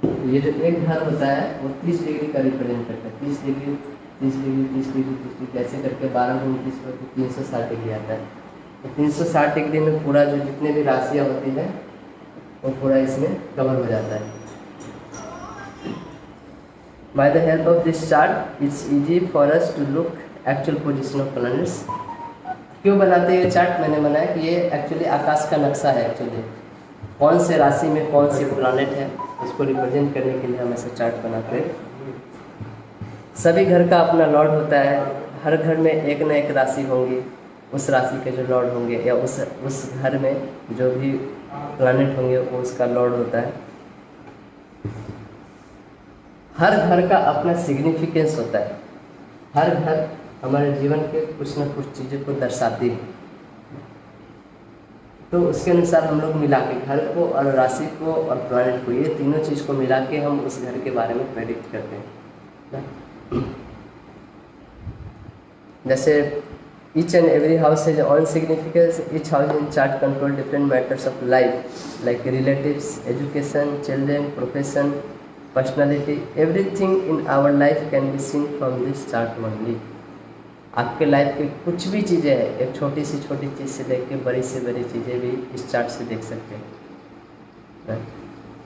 तो ये जो एक घर होता है वो 30 डिग्री का रिप्रेजेंट करता है। 30 डिग्री 30 डिग्री 30 डिग्री 30 डिग्री ऐसे करके 12 गुण 30 को 360 डिग्री आता है। तो 360 डिग्री में पूरा जो जितने भी राशियाँ होती हैं वो पूरा इसमें कवर हो जाता है। By the help of this chart, it's easy for us to look actual position of planets. क्यों बनाते हैं ये चार्ट? मैंने बनाया कि ये एक्चुअली आकाश का नक्शा है। एक्चुअली कौन से राशि में कौन से प्लानेट है उसको रिप्रेजेंट करने के लिए हम ऐसा चार्ट बनाते हैं। सभी घर का अपना लॉर्ड होता है। हर घर में एक न एक राशि होंगी, उस राशि के जो लॉर्ड होंगे या उस घर में जो भी प्लानेट होंगे वो उसका लॉर्ड होता है। हर घर का अपना सिग्निफिकेंस होता है। हर घर हमारे जीवन के कुछ न कुछ चीज़ों को दर्शाती है। तो उसके अनुसार हम लोग मिला के घर को और राशि को और प्लैनेट को, ये तीनों चीज़ को मिला के हम उस घर के बारे में प्रेडिक्ट करते हैं। जैसे Each and every house has its own significance. Each house in chart control different matters of life like relatives, education, children, profession, personality. Everything in our life can be seen from this chart only. आपके life की कुछ भी चीज़ें हैं, एक छोटी सी चीज़ से लेकर बड़ी से बड़ी चीज़ें भी इस चार्ट से देख सकते हैं।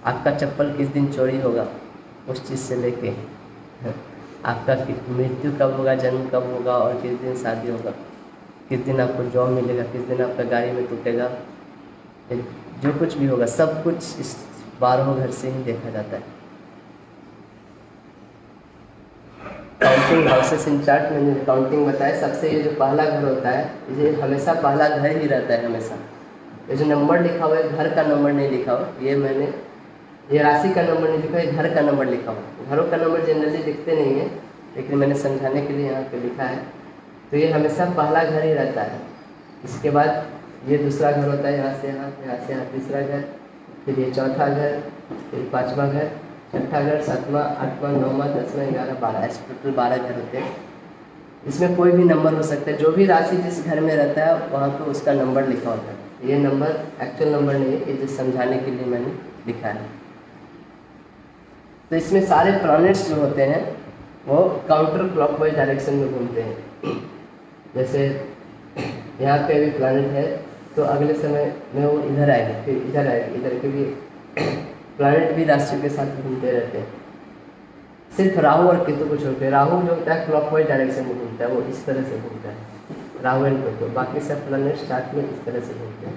आपका चप्पल किस दिन चोरी होगा उस चीज़ से लेके आपका मृत्यु कब होगा, जन्म कब होगा और किस दिन शादी होगा, किस दिन आपको जॉब मिलेगा, किस दिन आपका गाड़ी में टूटेगा, जो कुछ भी होगा सब कुछ इस 12 घर से ही देखा जाता है। काउंटिंग हाउसेस इन चार्ट में काउंटिंग बताया। सबसे ये जो पहला घर होता है ये हमेशा पहला घर ही रहता है हमेशा। ये जो नंबर लिखा हुआ है घर का नंबर नहीं लिखा हुआ, ये राशि का नंबर नहीं लिखा है, घर का नंबर लिखा हुआ। घरों का नंबर जनरली लिखते नहीं है, लेकिन मैंने समझाने के लिए यहाँ पे लिखा है। तो ये हमेशा पहला घर ही रहता है। इसके बाद ये दूसरा घर होता है, यहाँ से यहाँ तीसरा घर, फिर ये चौथा घर, फिर 5वां घर, छठा घर, 7वां, 8वां, 9वां, 10वां, 11, 12, ऐसे टोटल 12 घर होते हैं। इसमें कोई भी नंबर हो सकता है, जो भी राशि जिस घर में रहता है वहाँ पे उसका नंबर लिखा होता है। ये नंबर एक्चुअल नंबर नहीं है, ये जो समझाने के लिए मैंने लिखा है। तो इसमें सारे प्लैनेट्स जो होते हैं वो काउंटर क्लॉकवाइज डायरेक्शन में घूमते हैं। जैसे यहाँ पे भी प्लैनेट है तो अगले समय में वो इधर आएगी, फिर इधर आएगी, इधर के भी प्लैनेट भी राशियों के साथ घूमते रहते हैं। सिर्फ राहु और केतु को छोड़ के, राहु जो होता है क्लॉकवाइज डायरेक्शन में घूमता है, वो इस तरह से घूमता है राहु एंड केतु। बाकी सब प्लैनेट चार्ट में इस तरह से घूमते हैं।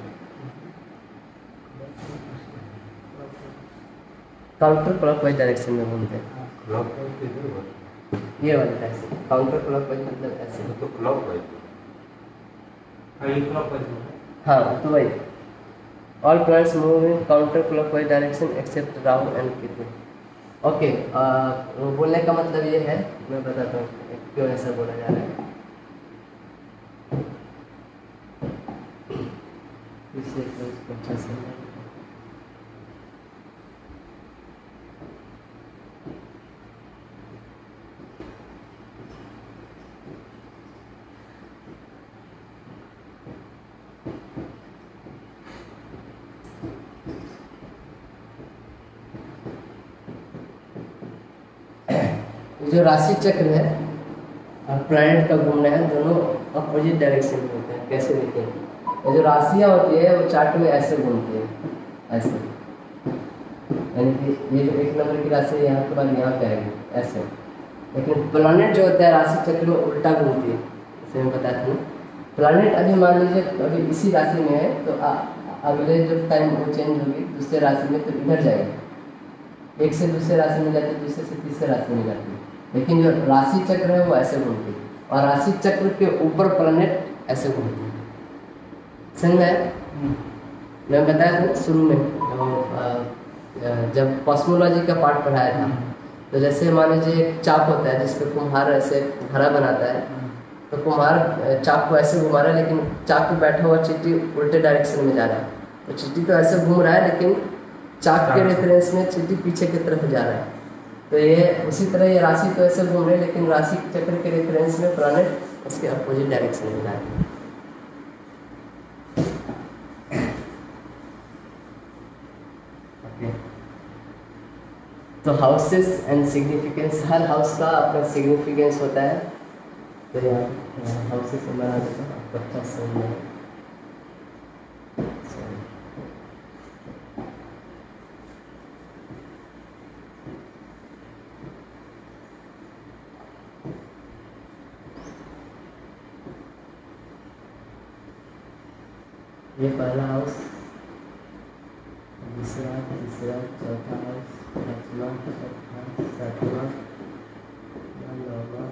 काउंटर क्लॉकवाइज डायरेक्शन में घूमते हैं। ये वाले ऐसे काउंटर क्लॉकवाइज मतलब ऐसे तो क्लॉकवाइज। हाँ तो वही all planets move in counter clockwise direction except Rahu and Ketu. Okay, बोलने का मतलब ये है, मैं बताता हूँ क्यों ऐसा बोला जा रहा है। इसलिए इसको अच्छा से जो राशि चक्र है और प्लैनेट का घूमना है, दोनों अपोजिट डायरेक्शन में होते हैं। कैसे देखें, जो राशियाँ होती है वो चार्ट में ऐसे घूमती है, ऐसे, यानी कि ये जो 1 नंबर की राशि है यहाँ के बाद यहाँ पे आएगी ऐसे। लेकिन प्लैनेट जो होता है राशि चक्र में उल्टा घूमती है। जैसे मैं बताता हूँ, प्लैनेट अभी मान लीजिए अभी इसी राशि में है तो अगले जो टाइम वो चेंज होगी दूसरे राशि में तो इधर जाएगी, एक से दूसरे राशि में जाती है, दूसरे से तीसरे राशि में जाती है। लेकिन जो राशि चक्र है वो ऐसे घूमती है और राशि चक्र के ऊपर प्लैनेट ऐसे घूमती है। समझ में? मैं बताया था शुरू में जब कॉस्मोलॉजी का पार्ट पढ़ाया था, तो जैसे मान लीजिए एक चाप होता है जिस पर कुम्हार ऐसे घड़ा बनाता है, तो कुम्हार चाप को ऐसे घुमा रहा है, लेकिन चाप पे बैठा हुआ चींटी उल्टे डायरेक्शन में जा रहा है। तो चींटी तो ऐसे घूम रहा है, लेकिन चाप के रेफरेंस में चींटी पीछे की तरफ जा रहा है। तो ये उसी तरह ये राशि तो ऐसे घूम रहे हैं, लेकिन राशि चक्र के रेफरेंस में प्लैनेट उसके अपोजिट डायरेक्शन में जा रहे हैं। तो houses and significance, her house का अपना सिग्निफिकेंस होता है। तो यहाँ हाउसेस में बना देता हूँ आपको अच्छा समझ में। ये पहला हाउस, दूसरा, तीसरा, चौथा हाउस, 5वां, 6वां, 7वां, 9वां।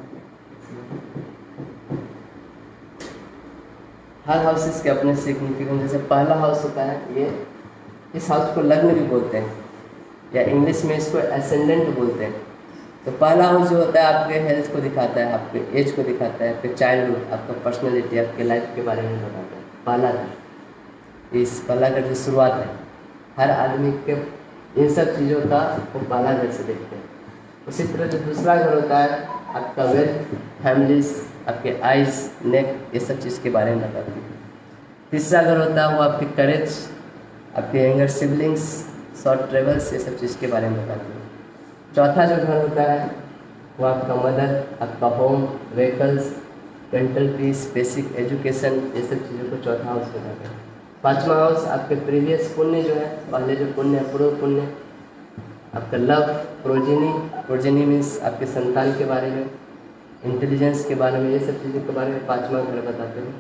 हर हाउसेस के अपने सिग्निफिकेंस। जैसे पहला हाउस होता है ये, इस हाउस को लग्न भी बोलते हैं या इंग्लिश में इसको एसेंडेंट बोलते हैं। तो पहला हाउस जो होता है आपके हेल्थ को दिखाता है, आपके एज को दिखाता है, आपके चाइल्डहुड, आपका पर्सनैलिटी, आपके लाइफ के बारे में बताता है। पहला घर, इस पहला घर जो शुरुआत है हर आदमी के इन सब चीज़ों का वो पहला घर से देखते हैं। उसी तरह जो दूसरा घर होता है आपका वेल्थ, फैमिलीज, आपके आइज, नेक, ये सब चीज़ के बारे में बताती है। तीसरा घर होता है वो आपके करेज, आपके यंगर सिबलिंग्स, शॉर्ट ट्रेवल्स, ये सब चीज़ के बारे में बताती है। चौथा जो घर होता है वो आपका मदर, आपका home, vehicles, mental peace, basic education, ये सब चीज़ों को चौथा हाउस बताते हैं। पांचवा हाउस आपके प्रीवियस पुण्य जो है, पहले जो पुण्य है, पूर्व पुण्य, आपका लव, प्रोजेनी, प्रोजेनी मीन्स आपके संतान के बारे में, इंटेलिजेंस के बारे में, ये सब चीज़ों के बारे में पांचवा घर बताते हैं।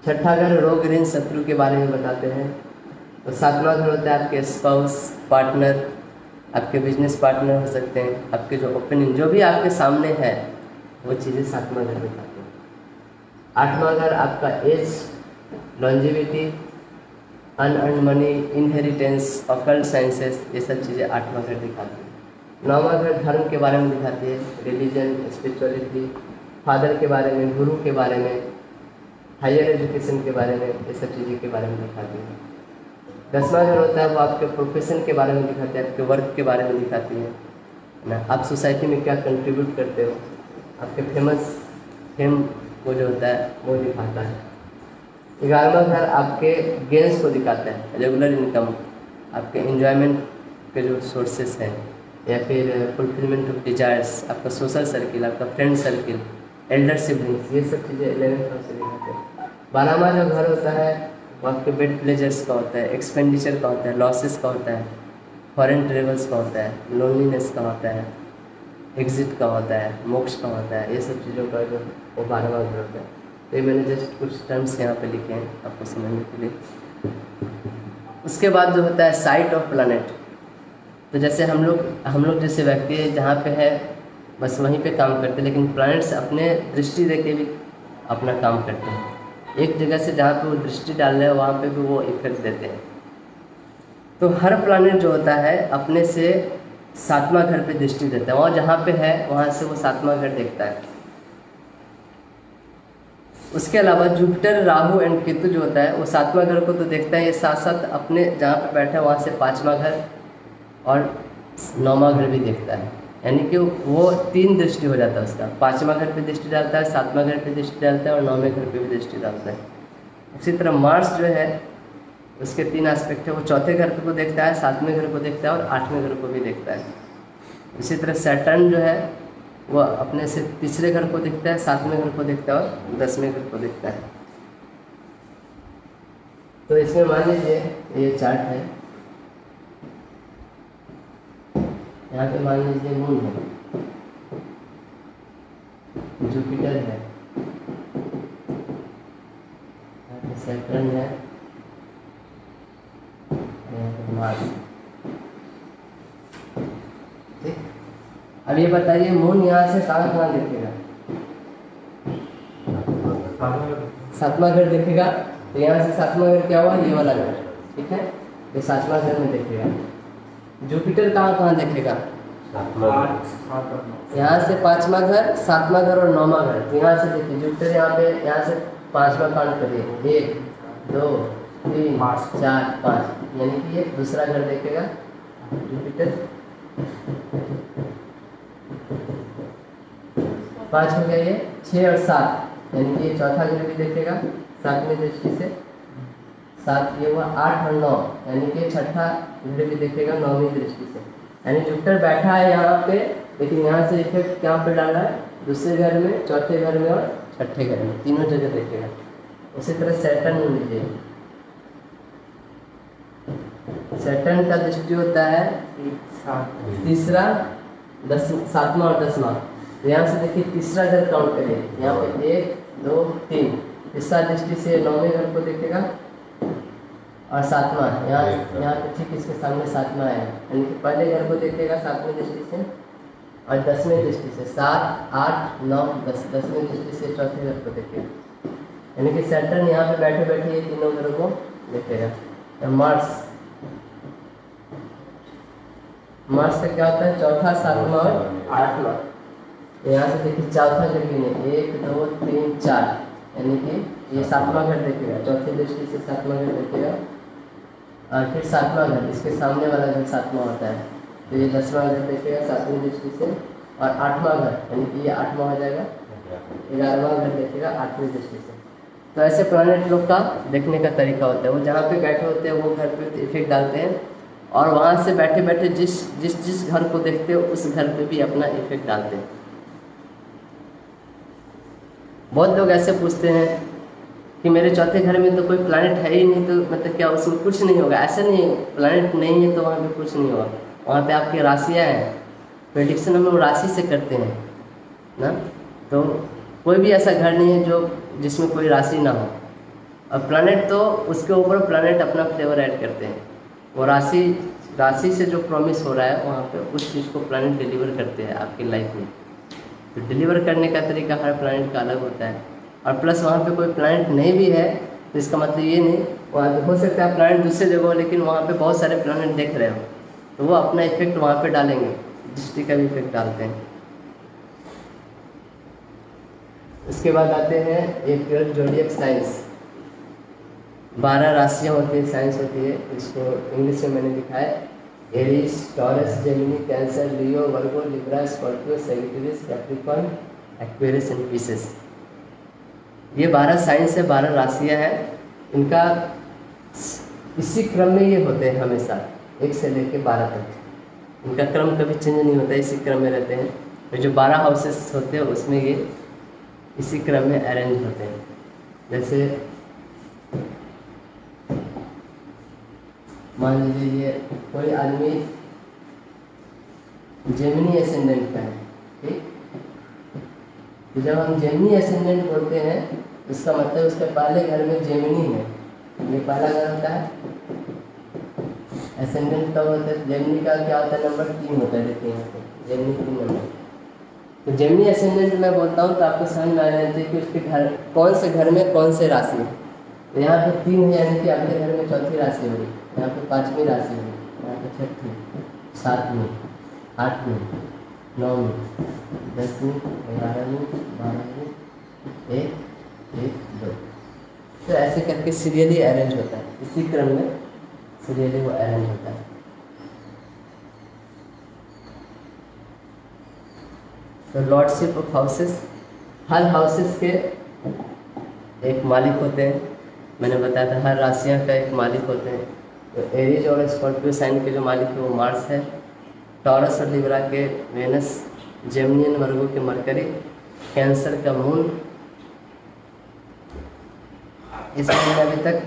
छठा घर रोग, ऋण, शत्रु के बारे में बताते हैं। तो सातवां घर होता है आपके स्पाउस, पार्टनर, आपके बिजनेस पार्टनर हो सकते हैं, आपके जो ओपिनियन, जो भी आपके सामने है वो चीज़ें सातवां घर बताते हैं। आठवां घर आपका age, longevity, unearned money, inheritance, occult sciences, ये सब चीज़ें आठवां घर दिखाती है। नौवां घर धर्म के बारे में दिखाती है, रिलीजन, स्पिरिचुअलिटी, फादर के बारे में, गुरु के बारे में, हायर एजुकेशन के बारे में, ये सब चीज़ों के बारे में दिखाती है। 10वां घर होता है वो आपके प्रोफेशन के बारे में दिखाती है, आपके वर्क के बारे में दिखाती है ना, आप सोसाइटी में क्या कंट्रीब्यूट करते हो, आपके फेम वो जो होता है वो दिखाता है। 11वां घर आपके गेन्स को दिखाता है, रेगुलर इनकम, आपके एंजॉयमेंट के जो सोर्सेस हैं, या फिर फुलफिलमेंट ऑफ डिजायर्स, आपका सोशल सर्किल, आपका फ्रेंड सर्किल, एल्डर सिबलिंग्स, ये सब चीज़ें 11th हाउस से दिखाते हैं। 12वां जो घर होता है वो आपके बेड प्लेजर्स का होता है, एक्सपेंडिचर का होता है, लॉसेस का होता है, फॉरेन ट्रेवल्स का होता है, लोनलीनेस का होता है, एग्जिट का होता है, मोक्ष का होता है, ये सब चीज़ों का जो वो 12वां घर होता है। तो ये मैंने जस्ट कुछ टर्म्स यहाँ पे लिखे हैं आपको समझने के लिए। उसके बाद जो होता है साइट ऑफ प्लैनेट, तो जैसे हम लोग जैसे व्यक्ति है जहाँ पे है बस वहीं पे काम करते हैं, लेकिन प्लैनेट्स अपने दृष्टि दे के भी अपना काम करते हैं। एक जगह से जहाँ पे वो दृष्टि डाल रहे हैं वहाँ पे भी वो इफेक्ट देते हैं। तो हर प्लैनेट जो होता है अपने से 7वां घर पे दृष्टि देता है, और जहाँ पे है वहाँ से वो 7वां घर देखता है। उसके अलावा जुपिटर, राहु एंड केतु जो होता है वो 7वां घर को तो देखता है, ये साथ साथ अपने जहाँ पे बैठा है वहाँ से 5वां घर और 9वां घर भी देखता है, यानी कि वो 3 दृष्टि हो जाता है उसका। 5वां घर पे दृष्टि डालता है, 7वां घर पे दृष्टि डालता है और 9वें घर पे भी दृष्टि डालता है। इसी तरह मार्स जो है उसके 3 एस्पेक्ट है, वो 4थे घर को देखता है, 7वें घर को देखता है और 8वें घर को भी देखता है। इसी तरह सैटर्न जो है वो अपने से तीसरे घर को देखता है, 7वें घर को देखता है और 10वें घर को देखता है। तो इसमें मान लीजिए ये चार्ट है, यहाँ पे मान लीजिए मून है, जुपिटर है, यहाँ पे सैटर्न है, यहाँ पे मार्स। ठीक, अब ये बताइए मून यहाँ से कहाँ कहाँ दिखेगा? 7वां घर दिखेगा, तो यहाँ से 7वां घर क्या हुआ? ये वाला घर, ठीक है, ये 7वां घर में दिखेगा। जुपिटर कहाँ कहाँ देखेगा? यहाँ से 5वां घर, 7वां घर और 9वां घर। तो यहाँ से देखिए जुपिटर यहाँ पे, यहाँ से 5वां काउंट करिए, 1 2 3 4 5, यानी कि ये दूसरा घर देखेगा जुपिटर। 5 हो गया, ये 6 और 7, यानी कि ये चौथा घर भी देखेगा 7वें दृष्टि से। 7 ये हुआ, 8 और 9, यानी कि छठा घर भी देखेगा 9वीं दृष्टि से। यानी जुपिटर बैठा है यहाँ पे, लेकिन यहाँ से इफेक्ट क्या पे डाल रहा है? दूसरे घर में, चौथे घर में और छठे घर में, तीनों जगह देखेगा। उसी तरह सैटर्न लीजिए, सैटर्न का दृष्टि होता है तीसरा, 7वां और 10वां। तो यहाँ से देखिए तीसरा घर काउंट करिए, यहाँ पे 1 2 3, तीसरा दृष्टि से 9वें घर को देखेगा और 7वां यहाँ पे ठीक इसके सामने 7वां है, यानी कि पहले घर को देखेगा 7वें दृष्टि से और 10वें दृष्टि से, 7 8 9 10, 10वें दृष्टि से चौथे घर को देखेगा। यानी कि सैटर्न यहाँ पे बैठे बैठे ये तीनों घरों को देखेगा। मार्स का क्या होता है? चौथा, 7वां और 8वां। यहाँ से देखिए चौथा घर भी नहीं, 1 2 3 4, यानी कि ये 7वां घर देखेगा, चौथी दृष्टि से 7वां घर देखेगा और फिर 7वां घर, इसके सामने वाला घर 7वां होता है, तो ये 10वां घर देखेगा 7वीं दृष्टि से और 8वां घर, यानी कि ये 8वां हो जाएगा, 11वां घर देखेगा 8वीं दृष्टि से। तो ऐसे प्लैनेट लोग का देखने का तरीका होता है, वो जहाँ पे बैठे होते हैं वो घर पे इफेक्ट डालते हैं, और वहाँ से बैठे बैठे जिस घर को देखते हो उस घर पे भी अपना इफेक्ट डालते हैं। बहुत लोग ऐसे पूछते हैं कि मेरे चौथे घर में तो कोई प्लैनेट है ही नहीं, तो मतलब क्या उसमें कुछ नहीं होगा? ऐसा नहीं, प्लैनेट नहीं है तो वहाँ पे कुछ नहीं होगा, वहाँ पे आपकी राशियाँ हैं, प्रेडिक्शन हम लोग राशि से करते हैं ना। तो कोई भी ऐसा घर नहीं है जो जिसमें कोई राशि ना हो, और प्लैनेट तो उसके ऊपर प्लैनेट अपना फ्लेवर ऐड करते हैं, वो राशि से जो प्रॉमिस हो रहा है वहाँ पे उस चीज़ को प्लैनेट डिलीवर करते हैं आपकी लाइफ में। तो डिलीवर करने का तरीका हर प्लैनेट का अलग होता है, और प्लस वहाँ पे कोई प्लैनेट नहीं भी है तो इसका मतलब ये नहीं, वहाँ पे हो सकता है प्लैनेट दूसरे जगह हो लेकिन वहाँ पे बहुत सारे प्लैनेट देख रहे हो, तो वो अपना इफेक्ट वहाँ पे डालेंगे, दृष्टि का भी इफेक्ट डालते हैं। उसके बाद आते हैं एक ज़ोडिएक साइंस। 12 राशियाँ होती है, साइंस होती है, इसको इंग्लिश में मैंने लिखा है Aries, Taurus, Gemini, Cancer, Leo, Virgo, Libra, Scorpio, Sagittarius, Capricorn, Aquarius and Pisces. ये 12 साइंस है, 12 राशियाँ हैं, इनका इसी क्रम में ये होते हैं हमेशा, 1 से लेकर 12 तक, इनका क्रम कभी चेंज नहीं होता, इसी क्रम में रहते हैं। और जो 12 हाउसेस होते हैं उसमें ये इसी क्रम में अरेंज होते हैं। जैसे मान लीजिए ये कोई आदमी जेमिनी एसेंडेंट का है, ठीक, तो जब हम जेमिनी एसेंडेंट बोलते हैं इसका मतलब उसके पहले घर में जेमिनी है, ये पहला घर होता है। एसेंडेंट कब होता है? जेमिनी का क्या होता है? नंबर 3 होता है, देखिए यहाँ पे जेमिनी 3 नंबर। तो जेमिनी एसेंडेंट मैं बोलता हूँ तो आपको समझ में आ जाना चाहिए कि उसके घर कौन से घर में कौन से राशि है। तो यहाँ पे 3 है, यानी कि आपके घर में चौथी राशि होगी, यहाँ पे 5वीं राशि होगी, यहाँ पे 6वीं, 7वीं, 8वीं, 9वीं, 10वीं, 11वीं, 12वीं, 1, 2। तो ऐसे करके सीरियली अरेंज होता है, इसी क्रम में सीरियली वो अरेंज होता है। तो lordship of houses, her houses के एक मालिक होते हैं, मैंने बताया था हर राशियाँ का एक मालिक होते हैं। तो एरीज और स्कॉर्पियो साइन के जो मालिक है वो मार्स है, टॉरस और लिब्रा के वेनस, जेमिनियन वर्गो के मरकरी, कैंसर का मून। इसमें मैंने अभी तक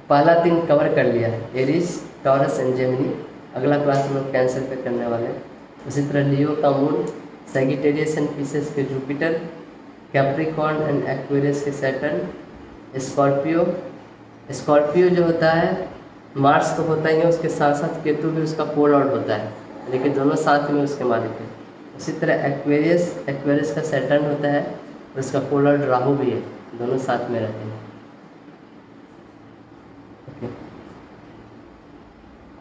पहला 3 कवर कर लिया है, एरीज, टॉरस एंड जेमिनी। अगला क्लास हम लोग कैंसर पे करने वाले हैं। उसी तरह लियो का मून, सैजिटेरियस एंड पिसेस के जुपिटर, कैप्रिकॉर्न एंड एक्वेरियस के सैटर्न, स्कॉर्पियो जो होता है मार्स तो होता ही है, उसके साथ साथ केतु भी उसका पोल आउट होता है, लेकिन दोनों साथ में उसके मालिक है। उसी तरह एक्वेरियस का सैटर्न होता है, उसका पोल आउट राहु भी है, दोनों साथ में रहते हैं।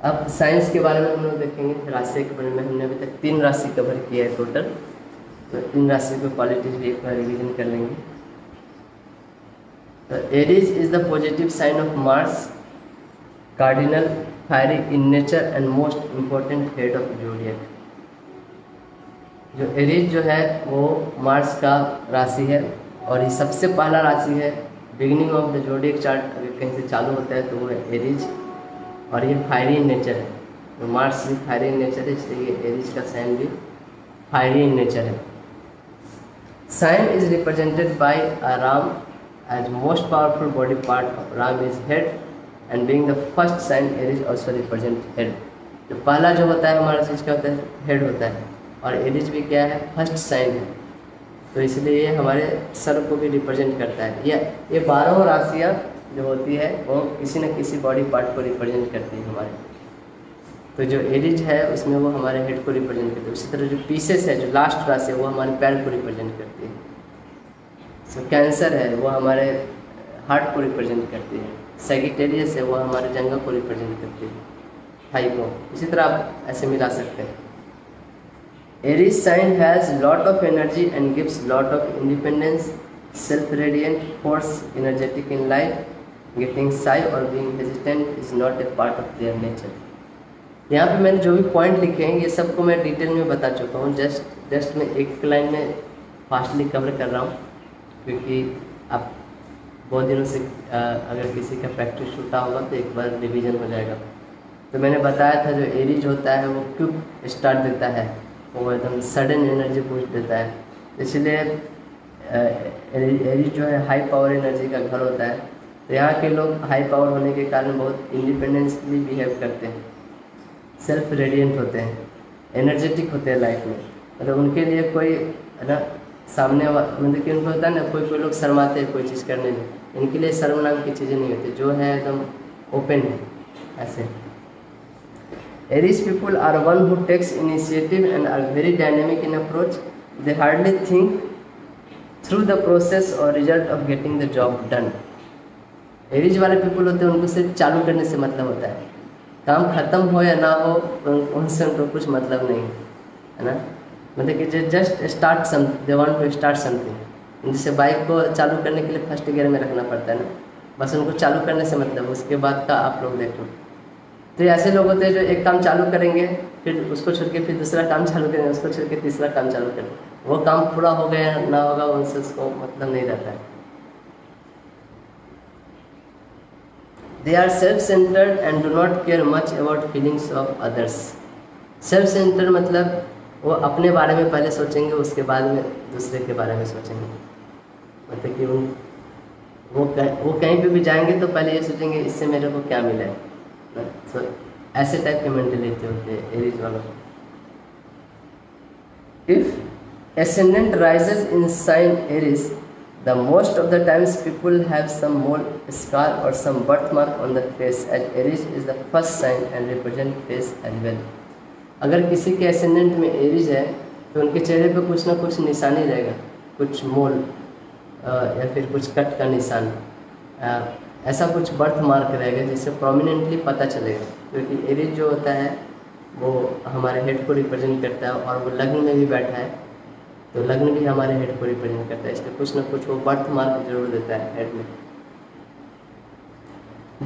अब साइंस के बारे में हम लोग देखेंगे, राशि के बारे में हमने अभी तक 3 राशि कवर किया है टोटल, तो 3 राशि के क्वालिटीज भी एक बार रिवीजन कर लेंगे। तो Aries is the positive sign of Mars, cardinal, fiery in nature and most important head of zodiac. जो एरीज जो है वो मार्स का राशि है, और ये सबसे पहला राशि है, beginning of the zodiac chart अगर कहीं से चालू होता है तो वो है एरीज, और ये फायरी इन नेचर है। तो मार्स भी फायरी इन नेचर है, इसलिए एरीज का साइन भी फायरी इन नेचर है। Sign is represented by a ram as most powerful body part of Ram is head, and being the first sign Aries also represent head। जो पहला जो होता है हमारा चीज़ क्या होता है? हेड होता है, और एरीज भी क्या है? फर्स्ट साइन है, तो इसलिए ये हमारे सर को भी रिप्रेजेंट करता है। ये 12 राशियाँ जो होती है वो किसी न किसी बॉडी पार्ट को रिप्रेजेंट करती है हमारे। तो जो एरीज है उसमें वो हमारे हेड को रिप्रेजेंट करती है। उसी तरह जो पीसेस है, जो लास्ट राशि है, वो हमारे पैर को रिप्रेजेंट करती है। तो कैंसर है वो हमारे हार्ट को रिप्रेजेंट करती है, सैजिटेरियस है वो हमारे जंघा को रिप्रेजेंट करती है, थाई को। इसी तरह आप ऐसे मिला सकते हैं। Aries sign has lot of energy and gives lot of independence, self radiant, force, energetic in life, getting shy और being hesitant is not a part of their nature. यहाँ पे मैंने जो भी पॉइंट लिखे हैं ये सबको मैं डिटेल में बता चुका हूँ। जस्ट मैं एक लाइन में फास्टली कवर कर रहा हूँ, क्योंकि आप बहुत दिनों से अगर किसी का प्रैक्टिस छूटा होगा तो एक बार रिवीजन हो जाएगा। तो मैंने बताया था जो एरीज होता है वो क्विक स्टार्ट देता है, वो एकदम सडन एनर्जी बूस्ट देता है, इसलिए एरीज जो है हाई पावर एनर्जी का घर होता है। तो यहाँ के लोग हाई पावर होने के कारण बहुत इंडिपेंडेंसली बिहेव करते हैं, सेल्फ रेडिएंट होते हैं, एनर्जेटिक होते हैं लाइफ में। मतलब उनके लिए कोई है ना सामने मतलब कि उनको होता है ना, कोई लोग शर्माते हैं कोई चीज़ करने में, इनके लिए शर्म नाम की चीज़ें नहीं होती, जो है एकदम ओपन है ऐसे। Aries people are one who takes initiative and are very dynamic in approach. They hardly think through the process or result of getting the job done. Aries वाले people होते हैं, उनको सिर्फ चालू करने से मतलब होता है, काम खत्म हो या ना हो उनसे उनको कुछ मतलब नहीं है ना। मतलब कि just start some, they want to start something. जैसे बाइक को चालू करने के लिए फर्स्ट गियर में रखना पड़ता है ना, बस उनको चालू करने से मतलब, उसके बाद का आप लोग देखो। तो ऐसे लोग होते हैं जो एक काम चालू करेंगे, फिर उसको छोड़ के फिर दूसरा काम चालू करेंगे, उसको छोड़ के तीसरा काम चालू करेंगे, वो काम पूरा हो गया ना होगा उनसे उसको मतलब नहीं रहता है। They are self-centered and do not care much about feelings of others. Self-centered मतलब वो अपने बारे में पहले सोचेंगे, उसके बाद में दूसरे के बारे में सोचेंगे। मतलब कि वो कहीं पे भी जाएंगे तो पहले ये सोचेंगे इससे मेरे को क्या मिला है। तो ऐसे टाइप के मेंटलिटी होते हैं एरीज वालों को। If ascendant rises in sign Aries, the most of the times people have some mole scar or some birthmark on the face, as Aries is the first sign and represent face as well. अगर किसी के ascendant में Aries है तो उनके चेहरे पे कुछ ना कुछ निशानी रहेगा, कुछ मोल या फिर कुछ कट का निशान, ऐसा कुछ बर्थ मार्क रहेगा जिससे प्रोमिनेंटली पता चलेगा। क्योंकि एरीज जो होता है वो हमारे हेड को रिप्रेजेंट करता है और वो लग्न में भी बैठा है, तो लग्न भी हमारे हेड को रिप्रेजेंट करता है, इसलिए कुछ ना कुछ वो बर्थ मार्क जरूर देता है हेड में।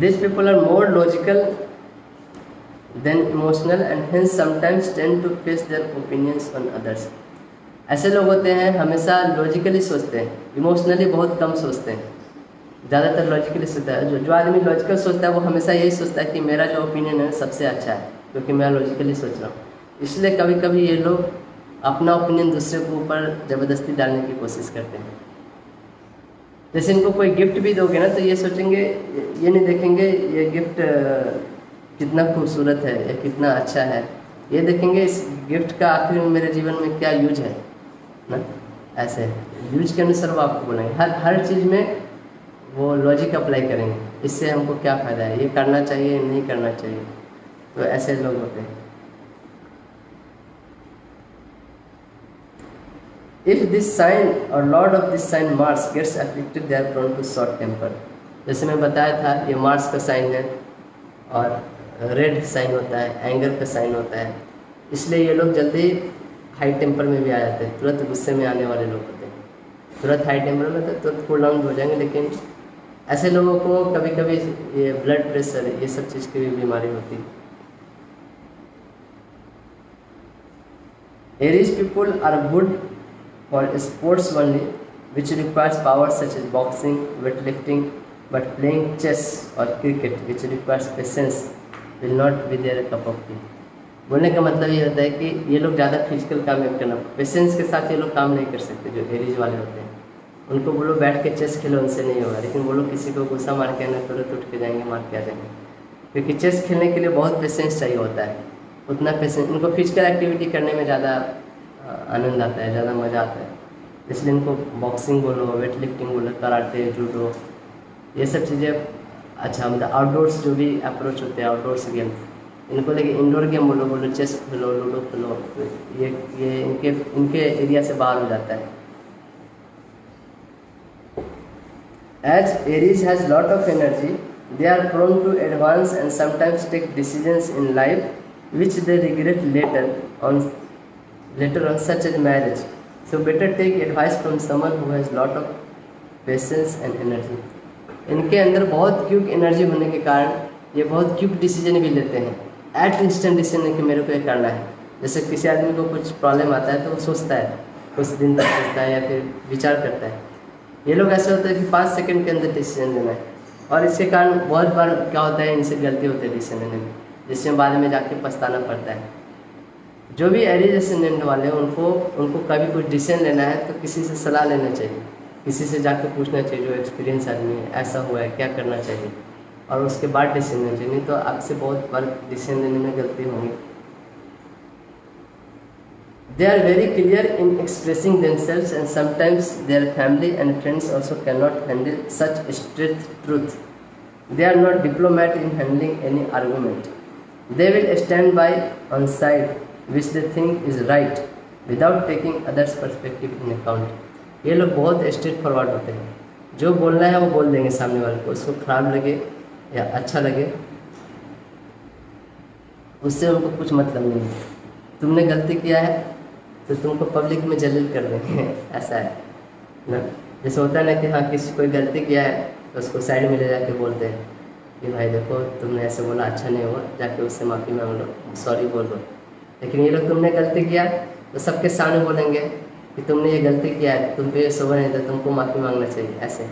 These people are more logical than emotional and hence sometimes tend to face their opinions on others. ऐसे लोग होते हैं हमेशा लॉजिकली सोचते हैं, इमोशनली बहुत कम सोचते हैं, ज़्यादातर लॉजिकली सोचता है। जो आदमी लॉजिकल सोचता है वो हमेशा यही सोचता है कि मेरा जो ओपिनियन है सबसे अच्छा है, क्योंकि मैं लॉजिकली सोच रहा हूँ। इसलिए कभी कभी ये लोग अपना ओपिनियन दूसरे के ऊपर ज़बरदस्ती डालने की कोशिश करते हैं। जैसे इनको कोई गिफ्ट भी दोगे ना तो ये सोचेंगे, ये नहीं देखेंगे ये गिफ्ट कितना खूबसूरत है या कितना अच्छा है, ये देखेंगे इस गिफ्ट का आखिर में मेरे जीवन में क्या यूज है ना। ऐसे यूज के अनुसार वो आपको बनाएंगे, हर चीज़ में वो लॉजिक अप्लाई करेंगे, इससे हमको क्या फ़ायदा है, ये करना चाहिए नहीं करना चाहिए। तो ऐसे लोग होते हैं। If this sign or lord of this sign Mars gets afflicted, they are prone to short temper. जैसे मैं बताया था ये मार्स का साइन है और रेड साइन होता है, एंगर का साइन होता है, इसलिए ये लोग जल्दी हाई टेम्पर में भी आ जाते हैं, तुरंत गुस्से में आने वाले लोग होते हैं, तुरंत हाई टेम्पर में तो तुरंत कूल डाउन हो जाएंगे। लेकिन ऐसे लोगों को कभी कभी ये ब्लड प्रेशर ये सब चीज़ की भी बीमारी होती है। Aries people are good for sports only, which requires power such as boxing, weightlifting, but playing chess or cricket, which requires patience, will not be their cup of tea. बोलने का मतलब ये होता है कि ये लोग ज़्यादा फिजिकल काम नहीं करना, पेशेंस के साथ ये लोग काम नहीं कर सकते। जो एरीज वाले होते हैं उनको बोलो बैठ के चेस खेलो, उनसे नहीं होगा, लेकिन वो लोग किसी को गुस्सा मार के आना तुरंत उठ के जाएंगे, मार के आ जाएंगे, क्योंकि चेस खेलने के लिए बहुत पेशेंस चाहिए होता है। उतना पेशेंस उनको फिजिकल एक्टिविटी करने में ज़्यादा आनंद आता है, ज़्यादा मज़ा आता है, इसलिए इनको बॉक्सिंग बोलो, वेट लिफ्टिंग बोलो, कराटे, जूडो, ये सब चीज़ें अच्छा मतलब आउटडोर्स जो भी अप्रोच होते हैं आउटडोर्स गेम, इनको लेके इंडोर गेम बोलो चेस खेलो, लूडो खेलो, ये इनके एरिया से बाहर हो जाता है। As Aries has lot of energy, they are prone to advance and sometimes take decisions in life which they regret later on such as marriage. So better take advice from someone who has lot of patience and energy. इनके अंदर बहुत quick energy होने के कारण ये बहुत quick decision भी लेते हैं। एट इंस्टेंट डिसीजन है कि मेरे को ये करना है। जैसे किसी आदमी को कुछ प्रॉब्लम आता है तो वो सोचता है, कुछ दिन तक सोचता है या फिर विचार करता है। ये लोग ऐसे होते हैं कि 5 सेकंड के अंदर डिसीजन लेना है, और इसके कारण बहुत बार क्या होता है, इनसे गलती होती है डिसीजन लेने में, जिससे बाद में जाके पछताना पड़ता है। जो भी एरिज असेंडेंट वाले हैं उनको कभी कुछ डिसीजन लेना है तो किसी से सलाह लेना चाहिए, किसी से जाकर पूछना चाहिए जो एक्सपीरियंस आदमी है, ऐसा हुआ है क्या करना चाहिए, और उसके बाद डिसीजन लेना चाहिए। नहीं तो आपसे बहुत बार डिसीजन लेने में गलती होंगी। They are very clear in expressing themselves, and sometimes their family and friends also cannot handle such straight truth. They are not diplomat in handling any argument. They will stand by on side which they think is right without taking others' perspective in account. ये लोग बहुत straight forward होते हैं, जो बोलना है वो बोल देंगे सामने वाले को, उसको खराब लगे या अच्छा लगे उससे उनको कुछ मतलब नहीं है। तुमने गलती किया है तो तुमको पब्लिक में जलील कर देंगे, ऐसा है ना। जैसे होता है ना कि हाँ किसी कोई गलती किया है तो उसको साइड में ले जाके बोलते हैं कि भाई देखो तुमने ऐसे बोला, अच्छा नहीं हुआ, जाके उससे माफ़ी मांग लो, सॉरी बोल लो। लेकिन ये लोग तुमने गलती किया तो सबके सामने बोलेंगे कि तुमने ये गलती किया है, तुम पे ये सोबर नहीं था, तुमको माफ़ी मांगना चाहिए, ऐसे।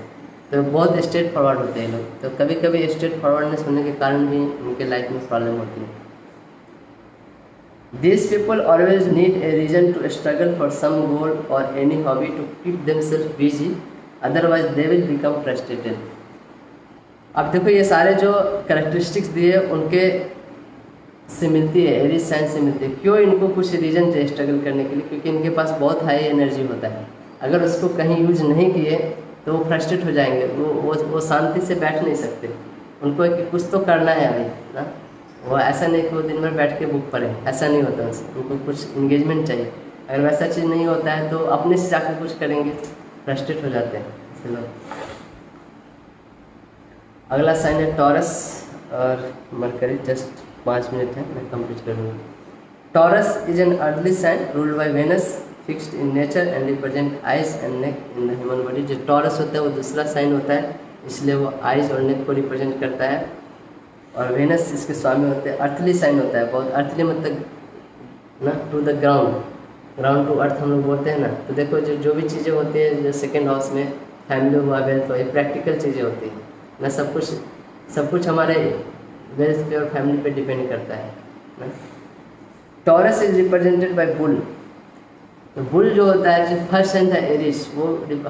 तो बहुत स्ट्रेट फॉरवर्ड होते हैं लोग। तो कभी कभी स्ट्रेट फॉरवर्डनेस होने के कारण भी उनके लाइफ में प्रॉब्लम होती है। These people always need a reason to struggle for some goal or any hobby to keep themselves busy, otherwise they will become frustrated. अब देखो ये सारे जो कैरेक्टरिस्टिक्स दिए उनके से मिलती है, एरीज साइन से मिलती है। क्यों इनको कुछ रीज़न चाहिए स्ट्रगल करने के लिए? क्योंकि इनके पास बहुत हाई एनर्जी होता है। अगर उसको कहीं यूज नहीं किए तो वो फ्रस्ट्रेट हो जाएंगे, वो शांति से बैठ नहीं सकते। उनको कुछ तो करना है अभी ना, वो ऐसा नहीं कि वो दिन भर बैठ के बुक पढ़े, ऐसा नहीं होता उससे। उनको कुछ इंगेजमेंट चाहिए। अगर वैसा चीज़ नहीं होता है तो अपने से जाकर कुछ करेंगे, फ्रस्ट्रेट हो जाते हैं ऐसे लोग। अगला साइन है टॉरस और मरकरी। जस्ट 5 मिनट है, मैं कंप्लीट करूँगा। Taurus is an early sign ruled by Venus, fixed in nature and represent eyes and neck in the human body. जो टॉरस होता है वो दूसरा साइन होता है, इसलिए वो आइज और नेक को रिप्रेजेंट करता है। और वेनस इसके स्वामी होते हैं। अर्थली साइन होता है, बहुत अर्थली मतलब ना to the ground, ground to earth हम लोग बोलते हैं ना। तो देखो जो भी चीज़ें होती है, जो सेकेंड हाउस में फैमिली हुआ, वेल्थ हुआ, ये प्रैक्टिकल चीज़ें होती हैं ना। सब कुछ हमारे वेल्थ पे और फैमिली पे डिपेंड करता है ना। Taurus is represented bye bull. तो बुल जो होता है, जो फर्स्ट साइन था एरिस, वो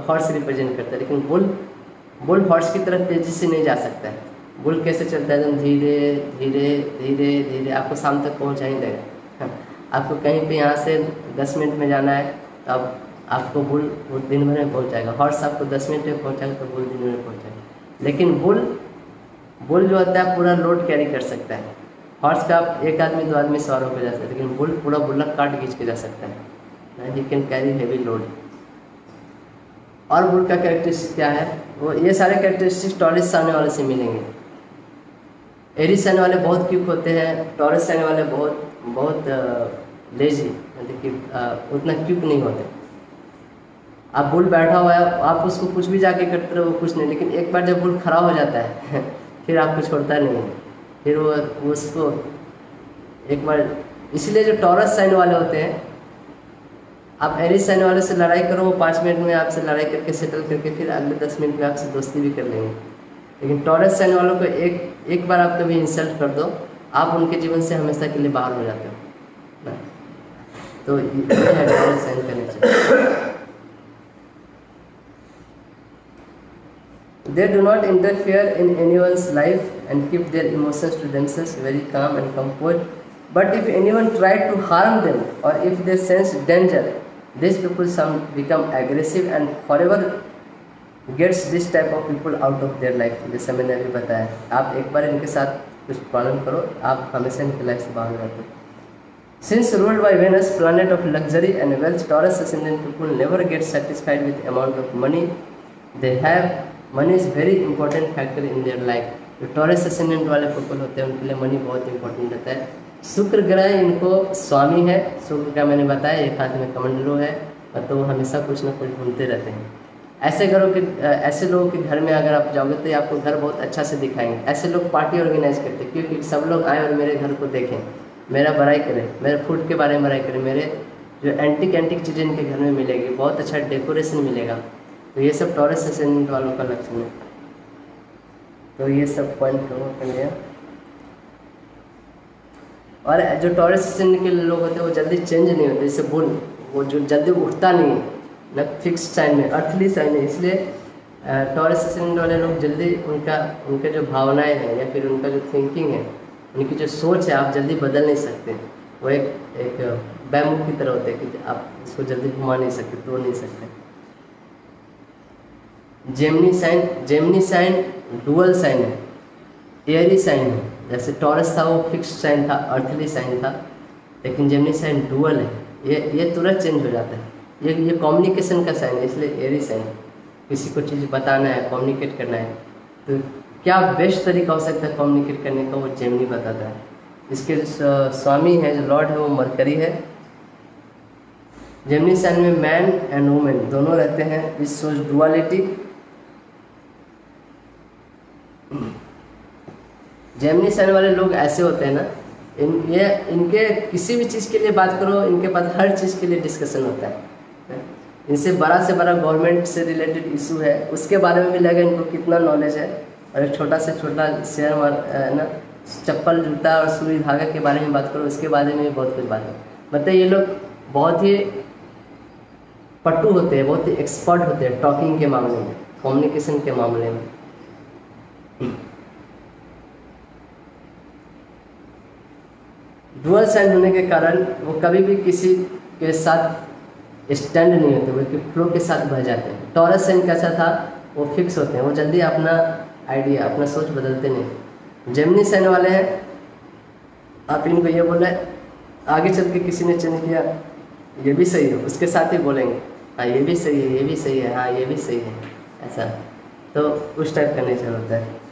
हॉर्स रिप्रेजेंट करता है। लेकिन बुल हॉर्स की तरफ तेजी से नहीं जा सकता है। बुल कैसे चलता है? एकदम धीरे धीरे धीरे धीरे आपको शाम तक पहुंचा ही देगा। आपको कहीं पे यहाँ से 10 मिनट में जाना है, तब आपको बुल वो दिन भर में पहुंचाएगा। हॉर्स आपको 10 मिनट में पहुंचाएगा तो बुल दिन भर में पहुंचाएगा। लेकिन बुल जो होता है पूरा लोड कैरी कर सकता है। हॉर्स का आप 1 आदमी 2 आदमी सवार होकर जा सकते हैं, लेकिन बुल पूरा बुल्लक काट खींच के जा सकता है। He can carry heavy load. और बुल का कैरेक्टरिस्टिक क्या है? वो ये सारे कैरेक्टरिस्टिक्स टॉरस साइन वाले से मिलेंगे। एरीज साइन वाले बहुत क्विक होते हैं, टॉरस साइन वाले बहुत लेजी, मतलब कि उतना क्विक नहीं होते। आप बुल बैठा हुआ है, आप उसको कुछ भी जाके करते रहो, कुछ नहीं। लेकिन एक बार जब बुल खड़ा हो जाता है फिर आपको छोड़ता नहीं है, फिर वो उसको एक बार। इसलिए जो टॉरस साइन वाले होते हैं, आप एरीज साइन वाले से लड़ाई करो, वो 5 मिनट में आपसे लड़ाई करके सेटल करके फिर अगले 10 मिनट में आपसे दोस्ती भी कर लेंगे। लेकिन टॉरस साइन वालों को एक बार आप कभी इंसल्ट कर दो, आप उनके जीवन से हमेशा के लिए बाहर हो जाते हो ना। तो ये है टॉरस साइन का nature. They do not interfere in anyone's life and keep their emotions to themselves, very calm and composed. But if anyone try to harm them or if they sense danger, these people some become aggressive and forever gets this type of people out of their life. जैसे मैंने अभी बताया, आप एक बार इनके साथ कुछ problem करो, आप हमेशा इनकी लाइफ से बाहर हो जाते हो। Since ruled by Venus, planet of luxury and wealth, Taurus ascendant people never get satisfied with amount of money they have. Money is very important factor in their life. जो टॉरस ascendant वाले people होते हैं उनके लिए money बहुत important रहता है। शुक्र ग्रह इनको स्वामी है। शुक्र का मैंने बताया एक हाथ में कमंडलो है, तो वो हमेशा कुछ ना कुछ ढूंढते रहते हैं। ऐसे घरों के ऐसे लोगों के घर में अगर आप जाओगे तो ये आपको घर बहुत अच्छा से दिखाएंगे। ऐसे लोग पार्टी ऑर्गेनाइज करते हैं क्योंकि सब लोग आए और मेरे घर को देखें, मेरा बड़ाई करें, मेरे फूड के बारे में बड़ाई करें, मेरे जो एंटिक चीज़ें इनके घर में मिलेगी, बहुत अच्छा डेकोरेशन मिलेगा। तो ये सब टॉरस असेंडेंट वालों का लक्षण है। तो ये सब पॉइंट कवर कर लिया। और जो टॉरस असेंडेंट के लोग होते हैं वो जल्दी चेंज नहीं होते, जैसे बुल वो जो जल्दी उठता नहीं है ना, फिक्स साइन में, अर्थली साइन है, इसलिए टॉरस असेंडेंट वाले लोग जल्दी उनके जो भावनाएं हैं या फिर उनका जो थिंकिंग है, उनकी जो सोच है, आप जल्दी बदल नहीं सकते। वो एक बैमुख की तरह होते हैं कि आप इसको जल्दी घुमा नहीं सकते, तोड़ नहीं सकते। जेमिनी साइन डुअल साइन है, एयरी साइन है। जैसे टॉरस था वो फिक्स साइन था, अर्थली साइन था, लेकिन जेमिनी साइन डुअल है, ये तुरंत चेंज हो जाता है। ये कम्युनिकेशन का साइन है, इसलिए एयरी साइन। किसी को चीज़ बताना है, कम्युनिकेट करना है, तो क्या बेस्ट तरीका हो सकता है कम्युनिकेट करने का, वो जेमिनी बताता है। इसके स्वामी है, जो लॉर्ड है, वो मरकरी है। जेमिनी साइन में मैन एंड वुमेन दोनों रहते हैं। इस सोच डुअलिटी। जेमिनी साइन वाले लोग ऐसे होते हैं ना, इनके किसी भी चीज़ के लिए बात करो, इनके पास हर चीज़ के लिए डिस्कशन होता है। इनसे बड़ा से बड़ा गवर्नमेंट से रिलेटेड इशू है, उसके बारे में भी लगा इनको कितना नॉलेज है। और एक छोटा से छोटा शेयर ना, चप्पल, जूता और सुई धागा के बारे में बात करो, उसके बारे में भी बहुत कुछ बात है। मतलब ये लोग बहुत ही पट्टू होते हैं, बहुत ही एक्सपर्ट होते हैं टॉकिंग के मामले में, कम्युनिकेशन के मामले में। डुअल साइन होने के कारण वो कभी भी किसी के साथ स्टैंड नहीं होते, बल्कि फ्लो के साथ बह जाते हैं। टॉरस साइन कैसा था, वो फिक्स होते हैं, वो जल्दी अपना आइडिया, अपना सोच बदलते नहीं। जेमिनी साइन वाले हैं, आप इनको ये बोले, आगे चल के किसी ने चेंज किया, ये भी सही है, उसके साथ ही बोलेंगे हाँ ये भी सही है, ये भी सही है, हाँ ये भी सही है, ऐसा। तो उस टाइप का नेचर होता है।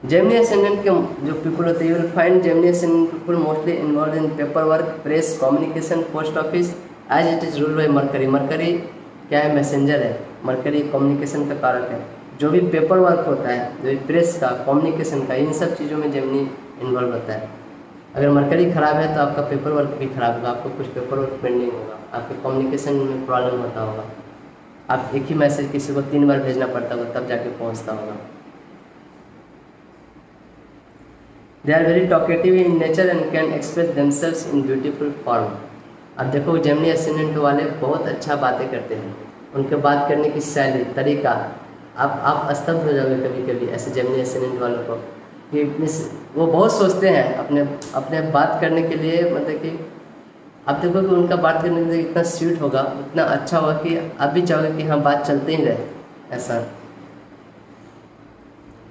जेमिनी असेंडेंट के जो पीपल होते हैं, you will find Gemini ascendant people mostly involve in paper work, press, communication, post office, as it is ruled by Mercury. Mercury क्या है, मैसेंजर है। मरकरी कम्युनिकेशन का कारक है। जो भी पेपर वर्क होता है, जो भी प्रेस का, कम्युनिकेशन का, इन सब चीज़ों में जेमिनी इन्वॉल्व होता है। अगर मरकरी खराब है तो आपका पेपर वर्क भी खराब होगा, आपको कुछ पेपर वर्क पेंडिंग होगा, आपके कम्युनिकेशन में प्रॉब्लम होता होगा, आप एक ही मैसेज किसी को 3 बार भेजना पड़ता होगा तब जाके पहुंचता होगा। They are very talkative in nature and can express themselves in beautiful form. अब देखो जेमिनी असेंडेंट वाले बहुत अच्छा बातें करते हैं, उनके बात करने की शैली, तरीका, आप स्तब्ध हो जाओगे कभी कभी ऐसे जेमिनी असेंडेंट वालों को, कि वो बहुत सोचते हैं अपने बात करने के लिए। मतलब कि आप देखो कि उनका बात करने के लिए इतना स्वीट होगा, इतना अच्छा होगा कि आप भी चाहोगे कि हाँ बात चलते ही रहे, ऐसा।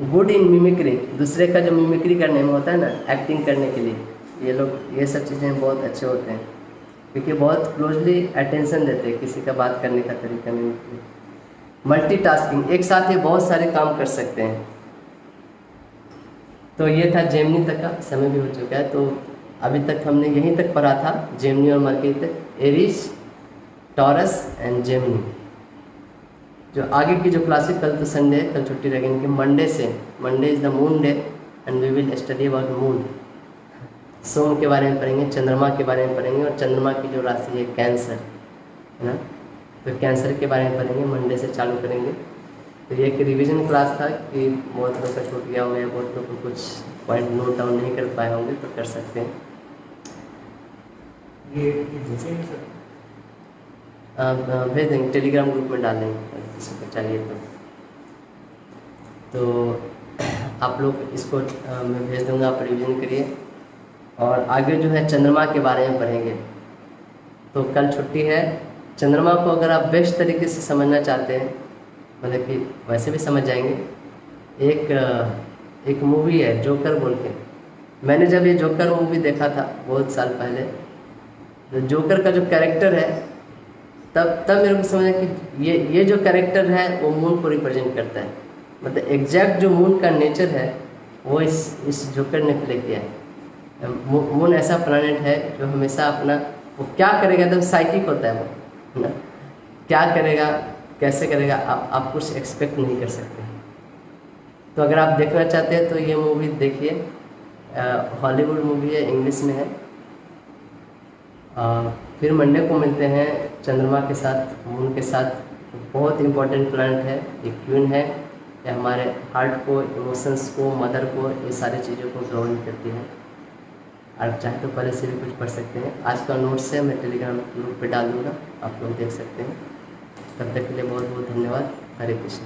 गुड इन मिमिक्री, दूसरे का जो मिमिक्री करने में होता है ना, एक्टिंग करने के लिए, ये लोग ये सब चीज़ें बहुत अच्छे होते हैं, क्योंकि बहुत क्लोजली अटेंशन देते हैं किसी का बात करने का तरीका। मिमिक्री। मल्टीटास्किंग, एक साथ ये बहुत सारे काम कर सकते हैं। तो ये था जेमिनी तक का, समय भी हो चुका है, तो अभी तक हमने यहीं तक पढ़ा था, जेमिनी और मरकरी तक, एरीज, टॉरस एंड जेमिनी। जो आगे की जो क्लासेस, कल तो संडे है, कल छुट्टी रहेगी इनकी। Monday is the moon day and we will study about moon. सोम के बारे में पढ़ेंगे, चंद्रमा के बारे में पढ़ेंगे, और चंद्रमा की जो राशि है कैंसर है ना, तो कैंसर के बारे में पढ़ेंगे, मंडे से चालू करेंगे। तो ये एक रिवीजन क्लास था कि बहुत लोग का छूट गया होगा या बहुत लोग को कुछ पॉइंट नोट डाउन नहीं कर पाए होंगे, तो कर सकते हैं। ये सर भेज देंगे, टेलीग्राम ग्रुप में डाल देंगे किसी को चाहिए तो आप लोग इसको मैं भेज दूंगा, आप रिवीजन करिए। और आगे जो है चंद्रमा के बारे में पढ़ेंगे। तो कल छुट्टी है। चंद्रमा को अगर आप बेस्ट तरीके से समझना चाहते हैं, मतलब कि वैसे भी समझ जाएंगे, एक मूवी है जोकर बोल के। मैंने जब ये जोकर मूवी देखा था बहुत साल पहले, तो जोकर का जो कैरेक्टर है, तब मेरे को समझा कि ये जो कैरेक्टर है वो मून को रिप्रेजेंट करता है। मतलब एग्जैक्ट जो मून का नेचर है वो इस जोकर ने प्ले किया है। मून ऐसा प्लैनेट है जो हमेशा अपना, वो क्या करेगा, एकदम साइकिक होता है वो, है ना, क्या करेगा, कैसे करेगा, आप कुछ एक्सपेक्ट नहीं कर सकते। तो अगर आप देखना चाहते हैं तो ये मूवी देखिए, हॉलीवुड मूवी है, इंग्लिश में है। फिर मंडे को मिलते हैं चंद्रमा के साथ, मून के साथ। बहुत इंपॉर्टेंट प्लैनेट है, ये क्वीन है, ये हमारे हार्ट को, इमोशंस को, मदर को, ये सारी चीज़ों को ग्राउंड करती है। आप चाहे तो पहले से भी कुछ पढ़ सकते हैं। आज का नोट्स है, मैं टेलीग्राम ग्रुप पे डाल दूँगा, आप लोग देख सकते हैं। तब तक के लिए बहुत बहुत धन्यवाद। हरे कृष्ण।